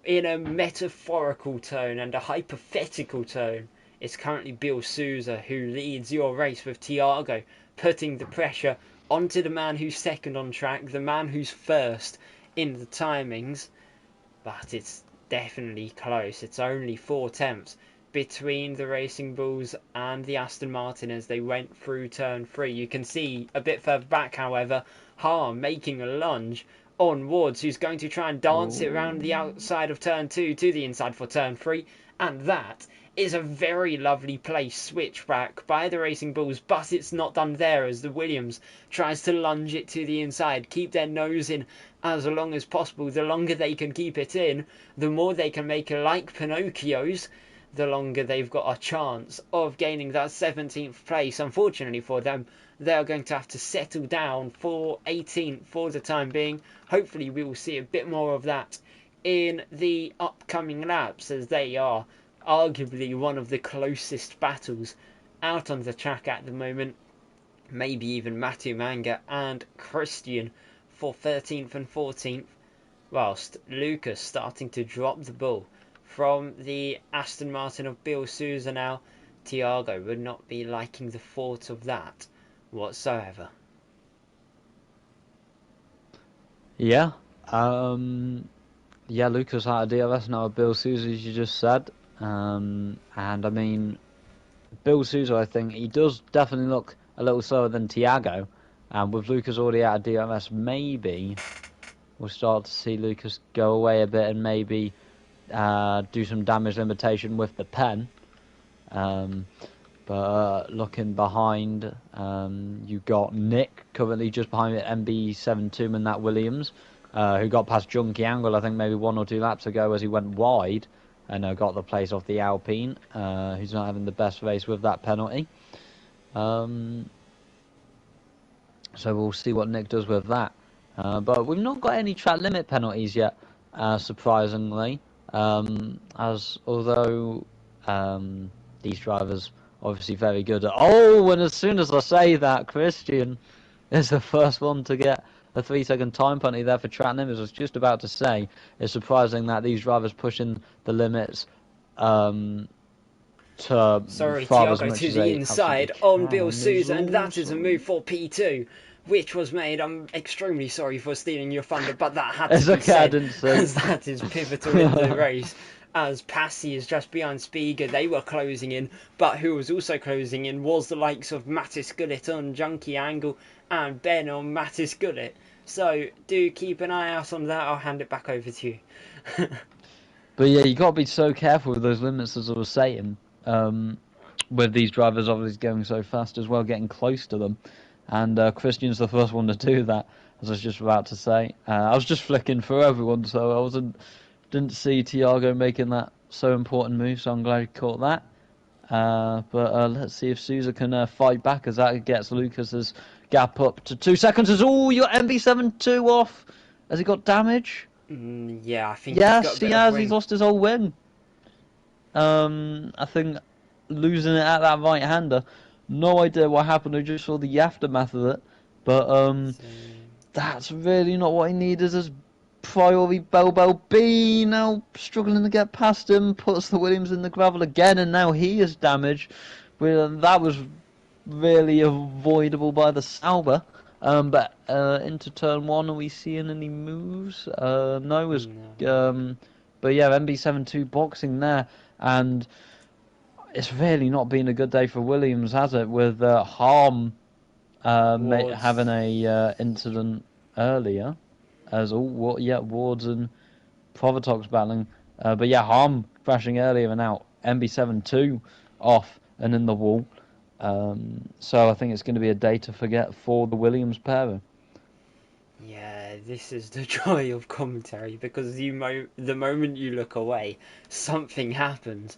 A: in a metaphorical tone and a hypothetical tone, it's currently Bill Sousa who leads your race, with Tiago putting the pressure onto the man who's second on track, the man who's first in the timings. But it's definitely close. It's only 4 tenths between the Racing Bulls and the Aston Martin as they went through turn 3. You can see a bit further back, however, Harm making a lunge on Woods, who's going to try and dance it around the outside of turn 2 to the inside for turn 3, and that is a very lovely place switchback by the Racing Bulls, but it's not done there as the Williams tries to lunge it to the inside, keep their nose in as long as possible. The longer they can keep it in, the more they can make it like Pinocchio's, the longer they've got a chance of gaining that 17th place. Unfortunately for them, they're going to have to settle down for 18th for the time being. Hopefully we will see a bit more of that in the upcoming laps, as they are arguably one of the closest battles out on the track at the moment. Maybe even Matthew Manga and Christian for 13th and 14th, whilst Lucas starting to drop the ball from the Aston Martin of Bill Sousa now. Tiago would not be liking the thought of that whatsoever.
B: Yeah. Yeah, Lucas had a DRS now with Bill Sousa, as you just said. And I mean, Bill Sousa, I think he does definitely look a little slower than Tiago. And with Lucas already out of DRS, maybe we'll start to see Lucas go away a bit and maybe do some damage limitation with the pen. But looking behind, you got Nick currently just behind it, MB72 and that Williams, who got past Junkie Angle, I think maybe 1 or 2 laps ago as he went wide and got the place off the Alpine, who's not having the best race with that penalty. So we'll see what Nick does with that. But we've not got any track limit penalties yet, surprisingly. As although these drivers obviously very good at... Oh, and as soon as I say that, Christian is the first one to get a 3-second time penalty there for track limits. I was just about to say, it's surprising that these drivers pushing the limits to
A: Sorry,
B: far as
A: Tiago
B: much
A: to
B: as
A: the
B: they
A: inside
B: absolutely
A: on Bill
B: can.
A: Sousa, and that is a move for P2, which was made. I'm extremely sorry for stealing your thunder, but that had to be said, as that is pivotal in the race. As Passy is just behind Spiga, they were closing in, but who was also closing in was the likes of Mattis Gullit on Junkie Angle and Ben on Mattis Gullit. So do keep an eye out on that. I'll hand it back over to you.
B: But yeah, you got to be so careful with those limits, as I was saying, with these drivers obviously going so fast as well, getting close to them. And Christian's the first one to do that, as I was just about to say. I was just flicking through everyone, so I didn't see Tiago making that so important move, so I'm glad he caught that. But let's see if Sousa can fight back, as that gets Lucas's gap up to 2 seconds. Oh, your MB72 off. Has he got damage?
A: Yeah, I think
B: Yes,
A: he's got a
B: he
A: bit
B: has.
A: of
B: He's
A: wing.
B: lost his whole wing. I think losing it at that right-hander. No idea what happened. I just saw the aftermath of it. But that's really not what he needed as priori. Bell B now struggling to get past him. Puts the Williams in the gravel again, and now he is damaged. Well, that was really avoidable by the Sauber. But into turn 1, are we seeing any moves? No, was but yeah, MB72 boxing there, and it's really not been a good day for Williams, has it? With Harm having a incident earlier, as Wards and Provotox battling, but yeah, Harm crashing earlier and out. MB72 off and in the wall. So I think it's going to be a day to forget for the Williams pairing.
A: Yeah, this is the joy of commentary, because the moment you look away, something happens.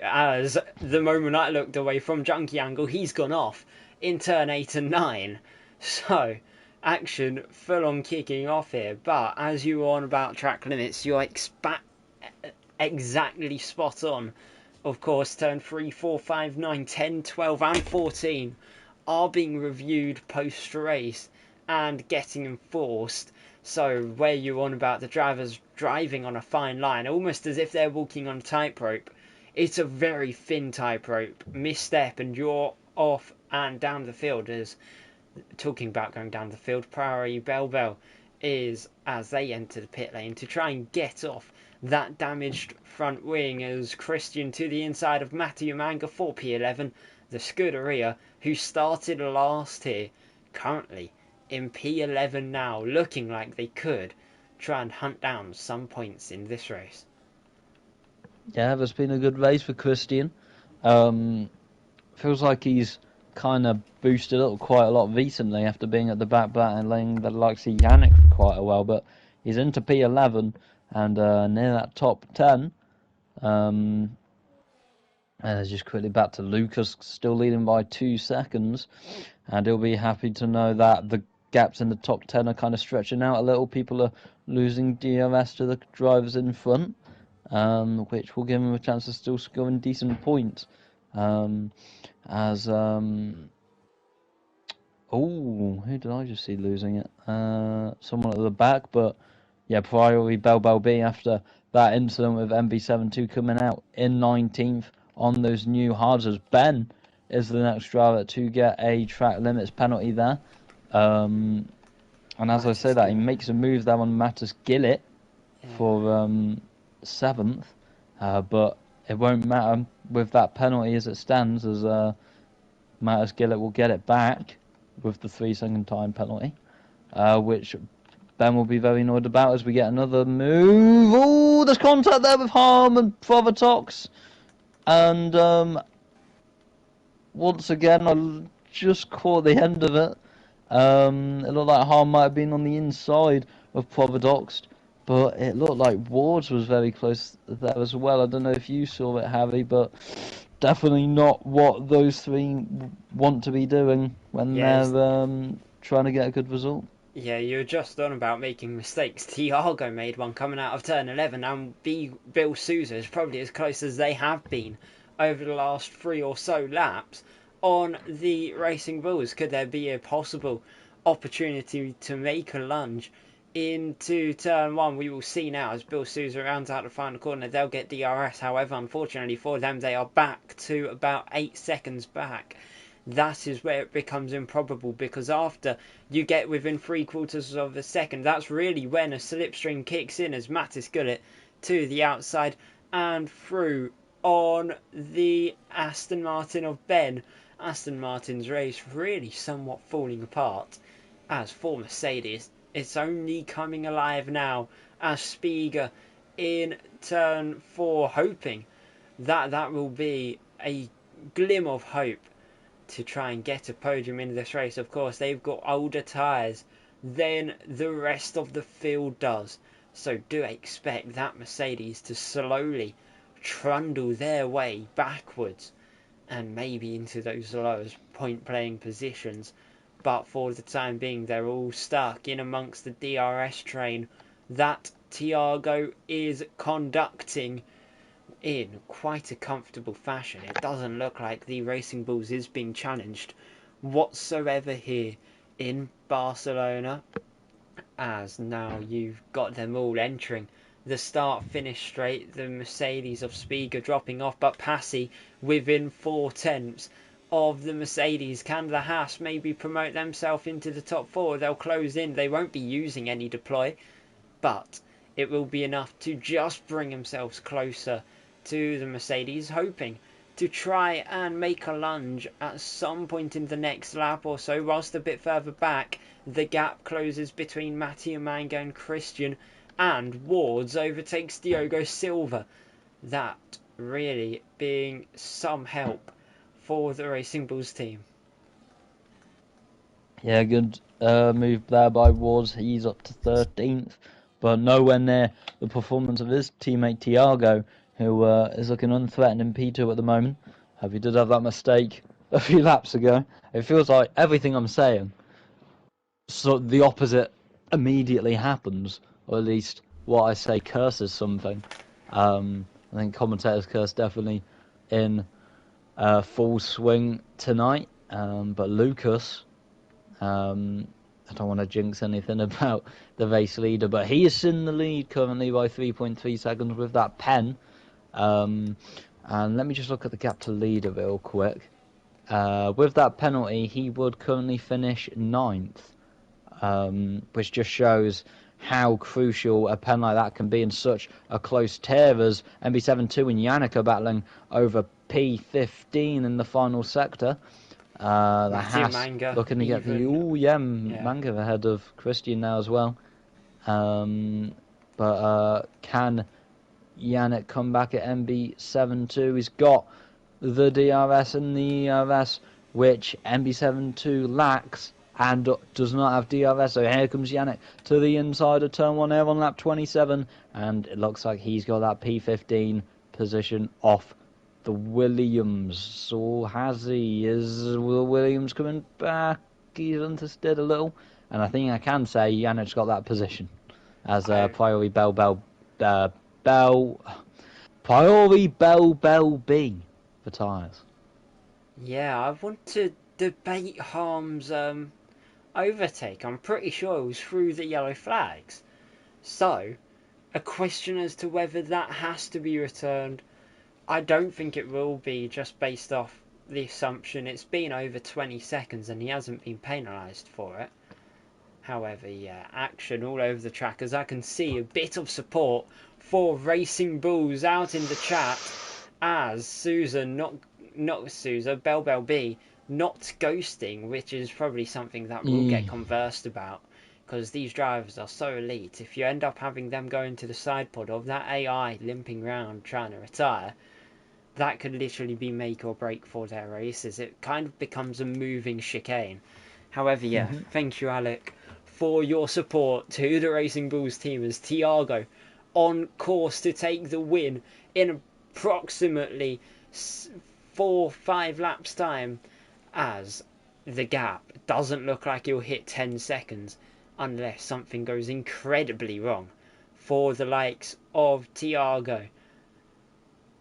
A: As the moment I looked away from Junkie Angle, he's gone off in turn 8 and 9. So, action full on kicking off here. But as you were on about track limits, you're exactly spot on. Of course, turn 3, 4, 5, 9, 10, 12 and 14 are being reviewed post-race and getting enforced. So where you're on about the drivers driving on a fine line, almost as if they're walking on a tightrope, it's a very thin tightrope. Misstep and you're off and down the field. As talking about going down the field, Prairie Bell is, as they enter the pit lane, to try and get off that damaged front wing, as Christian to the inside of Matthew Manga for P11, the Scuderia, who started last here, currently in P11 now, looking like they could try and hunt down some points in this race.
B: Yeah, it's been a good race for Christian. Um, Feels like he's kind of boosted up quite a lot recently after being at the battling the likes of Yannick for quite a while. But he's into P11 and near that top 10. And just quickly back to Lucas, still leading by 2 seconds. And he'll be happy to know that the gaps in the top 10 are kind of stretching out a little. People are losing DRS to the drivers in front, which will give him a chance to still scoring decent points. As Oh, who did I just see losing it? Someone at the back, but yeah, priority Bell B after that incident with MB72 coming out in 19th on those new hards. As Ben is the next driver to get a track limits penalty there. And as I say that, he makes a move there on Mattis Gillett for 7th, but it won't matter with that penalty as it stands, as Mattis Gillett will get it back with the 3-second time penalty, which Ben will be very annoyed about as we get another move. Oh, there's contact there with Harm and Provatox. And once again, I just caught the end of it. It looked like Harm might have been on the inside of Providox, but it looked like Wards was very close there as well. I don't know if you saw it, Harry, but definitely not what those three want to be doing when they're trying to get a good result.
A: Yeah, you were just on about making mistakes. Tiago made one coming out of turn 11, and Bill Sousa is probably as close as they have been over the last 3 or so laps on the Racing Bulls. Could there be a possible opportunity to make a lunge into turn 1? We will see now as Bill Sousa rounds out the final corner. They'll get DRS. However, unfortunately for them, they are back to about 8 seconds back. That is where it becomes improbable, because after you get within 3/4 of a second, that's really when a slipstream kicks in as Mattis Gullit to the outside and through on the Aston Martin of Ben. Aston Martin's race really somewhat falling apart. As for Mercedes, it's only coming alive now as Spiga in turn 4, hoping that that will be a glimmer of hope to try and get a podium in this race. Of course, they've got older tyres than the rest of the field does, so do expect that Mercedes to slowly trundle their way backwards and maybe into those lowest point playing positions. But for the time being, they're all stuck in amongst the DRS train that Tiago is conducting in quite a comfortable fashion. It doesn't look like the Racing Bulls is being challenged whatsoever here in Barcelona, as now you've got them all entering the start-finish straight. The Mercedes of Spiga dropping off, but Passy within 4/10 of the Mercedes. Can the Haas maybe promote themselves into the top 4? They'll close in. They won't be using any deploy, but it will be enough to just bring themselves closer to the Mercedes, hoping to try and make a lunge at some point in the next lap or so. Whilst a bit further back, the gap closes between Mattia Mango and Christian, and Wards overtakes Diogo Silva. That really being some help for the Racing Bulls team.
B: Yeah, good move there by Wards. He's up to 13th, but nowhere near the performance of his teammate Tiago, who is looking unthreatened in P2 at the moment. He did have that mistake a few laps ago. It feels like everything I'm saying, so the opposite immediately happens, or at least what I say curses something. I think commentator's curse definitely in full swing tonight, but Lucas, I don't want to jinx anything about the race leader, but he is in the lead currently by 3.3 seconds with that pen. And let me just look at the gap to leader real quick. With that penalty, he would currently finish 9th, which just shows how crucial a pen like that can be in such a close tear, as MB72 and Yannick are battling over P15 in the final sector. The Haas
A: Manga,
B: looking to get the Manga ahead of Christian now as well. But can Yannick come back at MB72. He's got the DRS and the ERS, which MB72 lacks and does not have DRS. So here comes Yannick to the inside of turn 1 there on lap 27, and it looks like he's got that P15 position off the Williams. So has he? Is the Williams coming back? He's understood a little, and I think I can say Yannick's got that position as Priori Priori Bell B for tyres.
A: Yeah, I want to debate Harm's overtake. I'm pretty sure it was through the yellow flags. So, a question as to whether that has to be returned. I don't think it will be, just based off the assumption it's been over 20 seconds and he hasn't been penalised for it. However, yeah, action all over the track, as I can see a bit of support for Racing Bulls out in the chat, as Susan, not Susan, Bell B, not ghosting, which is probably something that we'll get conversed about, because these drivers are so elite. If you end up having them go into the side pod of that AI limping round trying to retire, that could literally be make or break for their races. It kind of becomes a moving chicane. However, yeah, thank you, Alec, for your support to the Racing Bulls team, as Tiago on course to take the win in approximately 4-5 laps time, as the gap doesn't look like he'll hit 10 seconds unless something goes incredibly wrong for the likes of Tiago.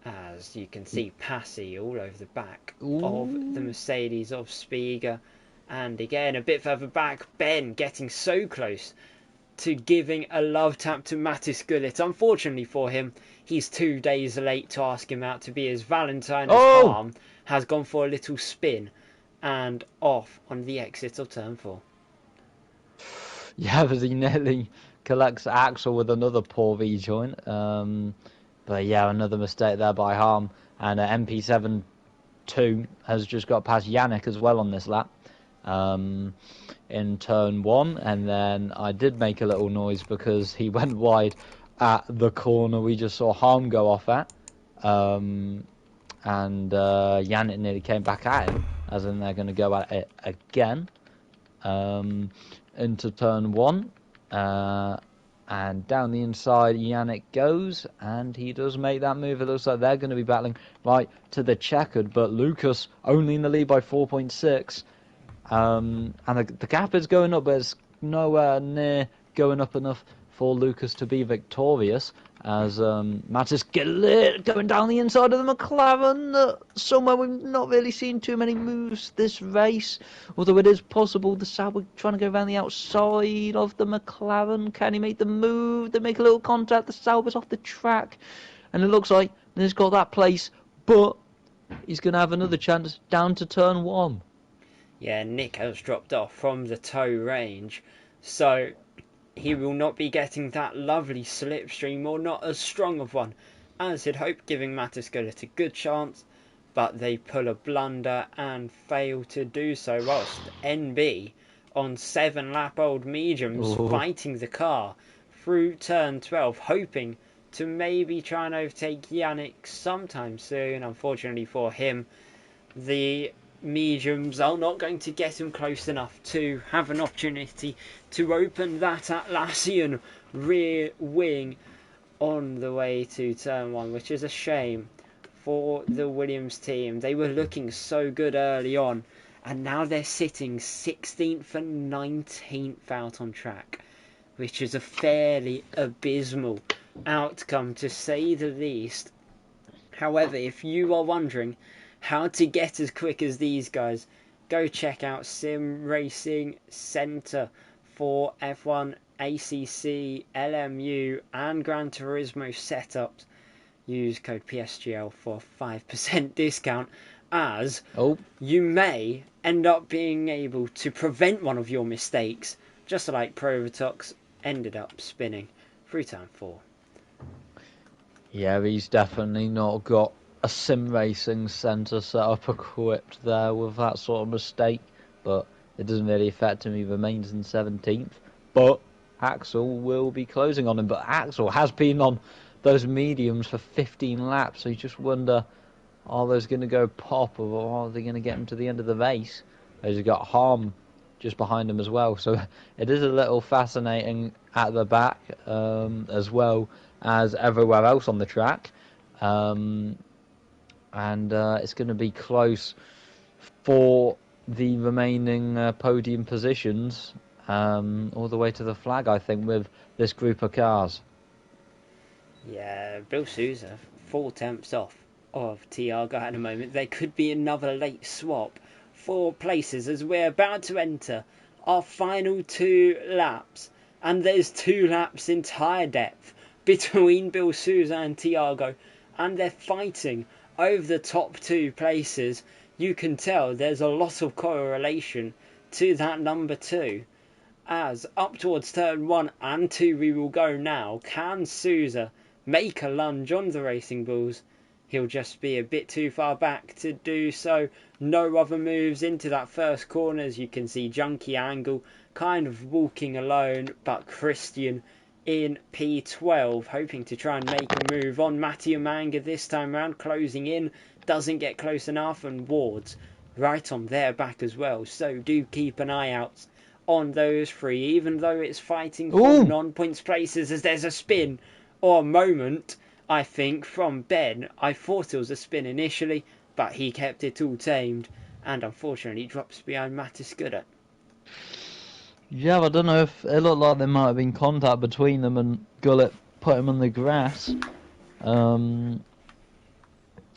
A: As you can see, Passy all over the back of the Mercedes of Spiga. And again, a bit further back, Ben getting so close to giving a love tap to Mattis Gullit. Unfortunately for him, he's 2 days late to ask him out to be his Valentine, as Harm has gone for a little spin and off on the exit of turn 4.
B: Yeah, but he nearly collects Axel with another poor V-joint. But yeah, another mistake there by Harm. And MP7-2 has just got past Yannick as well on this lap. In turn 1, and then I did make a little noise because he went wide at the corner we just saw Harm go off at, and Yannick nearly came back at him, as in they're going to go at it again into turn 1, and down the inside Yannick goes, and he does make that move. It looks like they're going to be battling right to the checkered, but Lucas only in the lead by 4.6. And the gap is going up, but it's nowhere near going up enough for Lucas to be victorious, as Mattis Gullit going down the inside of the McLaren. Somewhere we've not really seen too many moves this race, although it is possible the Sauber trying to go around the outside of the McLaren. Can he make the move? They make a little contact. The Sauber's off the track, and it looks like he's got that place, but he's going to have another chance down to turn 1.
A: Yeah, Nick has dropped off from the tow range, so he will not be getting that lovely slipstream, or not as strong of one as he'd hoped, giving Mattis Gullit a good chance, but they pull a blunder and fail to do so, whilst NB on 7-lap-old mediums fighting the car through turn 12, hoping to maybe try and overtake Yannick sometime soon. Unfortunately for him, the mediums are not going to get him close enough to have an opportunity to open that Atlassian rear wing on the way to turn 1, which is a shame for the Williams team. They were looking so good early on, and now they're sitting 16th and 19th out on track, which is a fairly abysmal outcome, to say the least. However, if you are wondering how to get as quick as these guys, go check out Sim Racing Centre for F1, ACC, LMU and Gran Turismo setups. Use code PSGL for 5% discount, as you may end up being able to prevent one of your mistakes, just like Provotox ended up spinning through turn 4.
B: Yeah, he's definitely not got a sim racing centre set up equipped there with that sort of mistake, but it doesn't really affect him. He remains in 17th, but Axel will be closing on him. But Axel has been on those mediums for 15 laps. So you just wonder, are those going to go pop, or are they going to get them to the end of the race? As you've got Harm just behind them as well. So it is a little fascinating at the back, as well as everywhere else on the track. And it's going to be close for the remaining podium positions, all the way to the flag, I think, with this group of cars.
A: Yeah, Bill Sousa, 4 tenths off of Tiago at the moment. There could be another late swap for places as we're about to enter our final 2 laps. And there's 2 laps in tyre depth between Bill Sousa and Tiago. And they're fighting over the top 2 places. You can tell there's a lot of correlation to that number 2. As up towards turn 1 and 2 we will go now. Can Sousa make a lunge on the Racing Bulls? He'll just be a bit too far back to do so. No other moves into that first corner. As you can see, Junkie Angle kind of walking alone, but Christian in P12 hoping to try and make a move on Mattia Manga this time round, closing in, doesn't get close enough, and Ward's right on their back as well. So do keep an eye out on those 3, even though it's fighting for non-points places, as there's a spin or a moment, I think, from Ben. I thought it was a spin initially, but he kept it all tamed and unfortunately drops behind Mattis Gooder.
B: Yeah, I don't know if it looked like there might have been contact between them, and Gullet put him on the grass.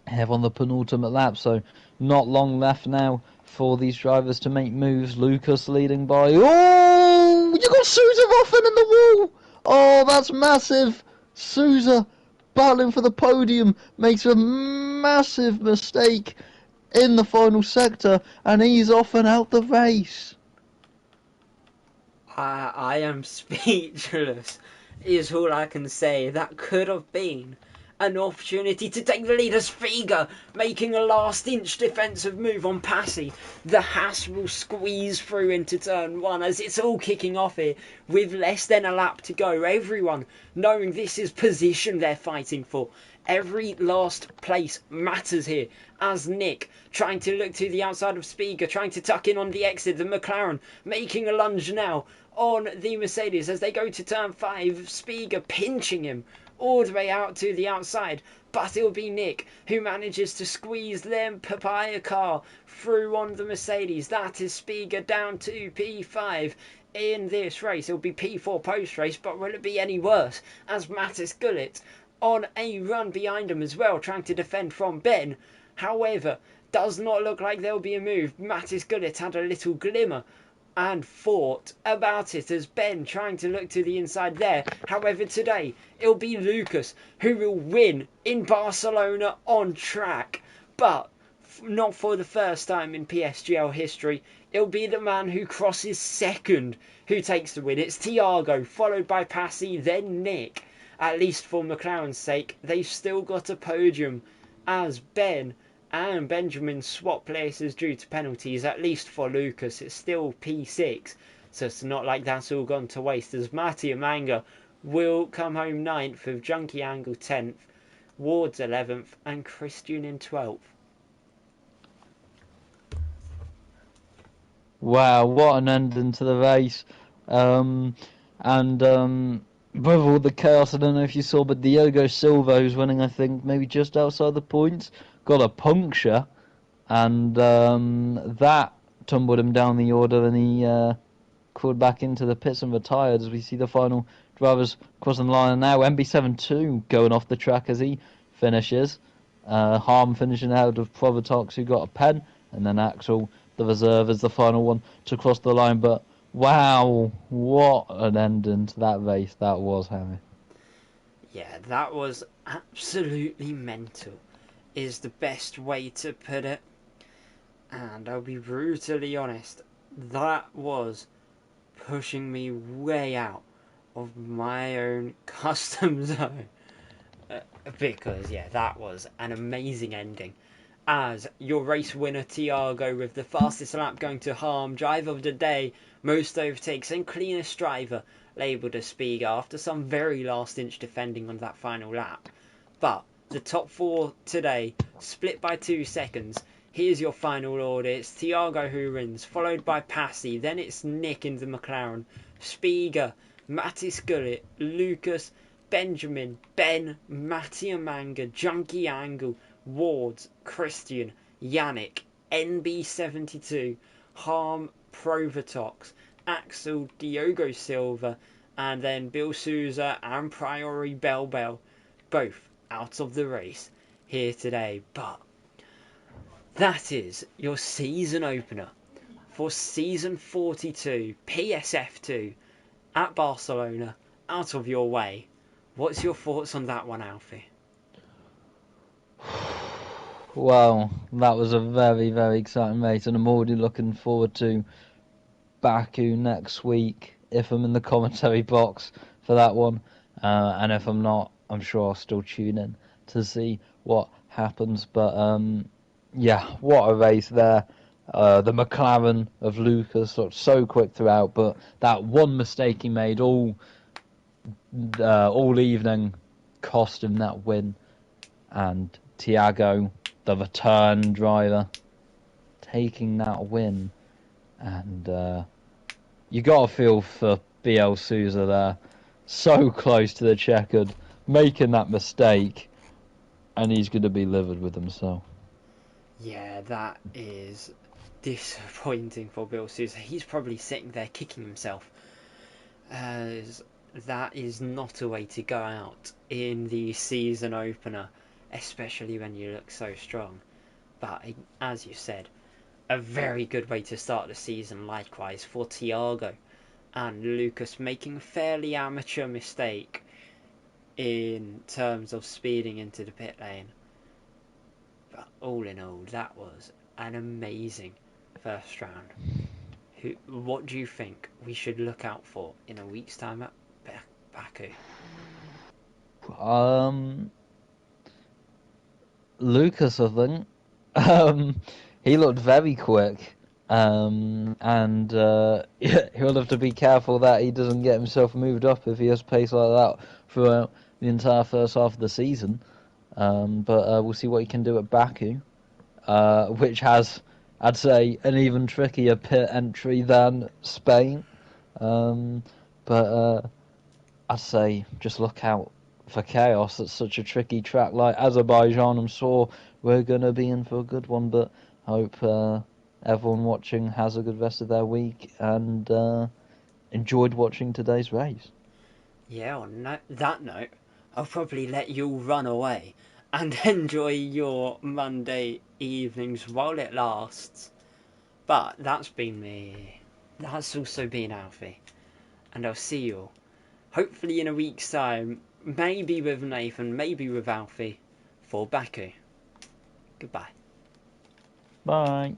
B: Have on the penultimate lap, so not long left now for these drivers to make moves. Lucas leading by... Oh! You got Sousa Ruffin in the wall! Oh, that's massive! Sousa battling for the podium makes a massive mistake in the final sector, and he's off and out the race.
A: I am speechless, is all I can say. That could have been an opportunity to take the lead as Figa making a last-inch defensive move on Passy. The Haas will squeeze through into turn 1 as it's all kicking off here with less than a lap to go. Everyone knowing this is position they're fighting for. Every last place matters here as Nick trying to look to the outside of Spiga, trying to tuck in on the exit. The McLaren making a lunge now on the Mercedes as they go to turn 5. Spiga pinching him all the way out to the outside, but it'll be Nick who manages to squeeze them papaya car through on the Mercedes. That is Spiga down to P5 in this race. It'll be P4 post race, but will it be any worse as Mattis Gullet on a run behind him as well, trying to defend from Ben? However, does not look like there'll be a move. Mattis Gullet had a little glimmer and thought about it as Ben trying to look to the inside there. However, today it'll be Lucas who will win in Barcelona on track, but not for the first time in PSGL history. It'll be the man who crosses second who takes the win. It's Tiago, followed by Passy, then Nick. At least for McLaren's sake, they've still got a podium as Ben and Benjamin swap places due to penalties. At least for Lucas, it's still P6, so it's not like that's all gone to waste, as Mattia Manga will come home 9th with Junkie Angle 10th, Ward's 11th and Christian in 12th.
B: Wow, what an ending to the race. With all the chaos, I don't know if you saw, but Diogo Silva, who's running, I think, maybe just outside the points, got a puncture, and that tumbled him down the order, and he crawled back into the pits and retired as we see the final drivers crossing the line. And now MB72 going off the track as he finishes. Harm finishing out of Provotox, who got a pen, and then Axel, the reserve, is the final one to cross the line. But wow, what an ending to that race that was, Harry.
A: Yeah, that was absolutely mental, is the best way to put it. And I'll be brutally honest, that was pushing me way out of my own custom zone. Because, yeah, that was an amazing ending. as your race winner Tiago with the fastest lap going to Harm, driver of the day, most overtakes and cleanest driver, labelled as Spiga after some very last inch defending on that final lap. But the top four today, split by 2 seconds. Here's your final order. It's Tiago who wins, followed by Passy, then it's Nick in the McLaren, Spiga, Mattis Gullit, Lucas, Benjamin, Ben, Mattia Manga, Junkie Angle, Wards, Christian, Yannick, NB72, Harm, Provatox, Axel, Diogo Silva, and then Bill Souza and Priori Bell, both out of the race here today. But that is your season opener for season 42, PSF2 at Barcelona, out of your way. What's your thoughts on that one, Alfie?
B: Well, that was a very, very exciting race, and I'm already looking forward to Baku next week if I'm in the commentary box for that one. And if I'm not, I'm sure I'll still tune in to see what happens. But yeah, what a race there. The McLaren of Lucas looked so quick throughout, but that one mistake he made all evening cost him that win. And Tiago, the return driver, taking that win. And you got to feel for BL Souza there. So close to the checkered, making that mistake, and he's going to be livid with himself.
A: Yeah, that is disappointing for Bill Souza. He's probably sitting there kicking himself, as that is not a way to go out in the season opener, especially when you look so strong. But as you said, a very good way to start the season likewise for Tiago, and Lucas making a fairly amateur mistake in terms of speeding into the pit lane. But all in all, that was an amazing first round. What do you think we should look out for in a week's time at Baku?
B: Lucas, I think. He looked very quick. And he'll have to be careful that he doesn't get himself moved up if he has pace like that throughout the entire first half of the season. But we'll see what he can do at Baku, which has, I'd say, an even trickier pit entry than Spain. But I'd say just look out for chaos at such a tricky track like Azerbaijan. I'm sure we're going to be in for a good one, but I hope everyone watching has a good rest of their week and enjoyed watching today's race.
A: Yeah, on that note, I'll probably let you run away and enjoy your Monday evenings while it lasts. But that's been me. That's also been Alfie. And I'll see you all, hopefully in a week's time, maybe with Nathan, maybe with Alfie, for Baku. Goodbye.
B: Bye.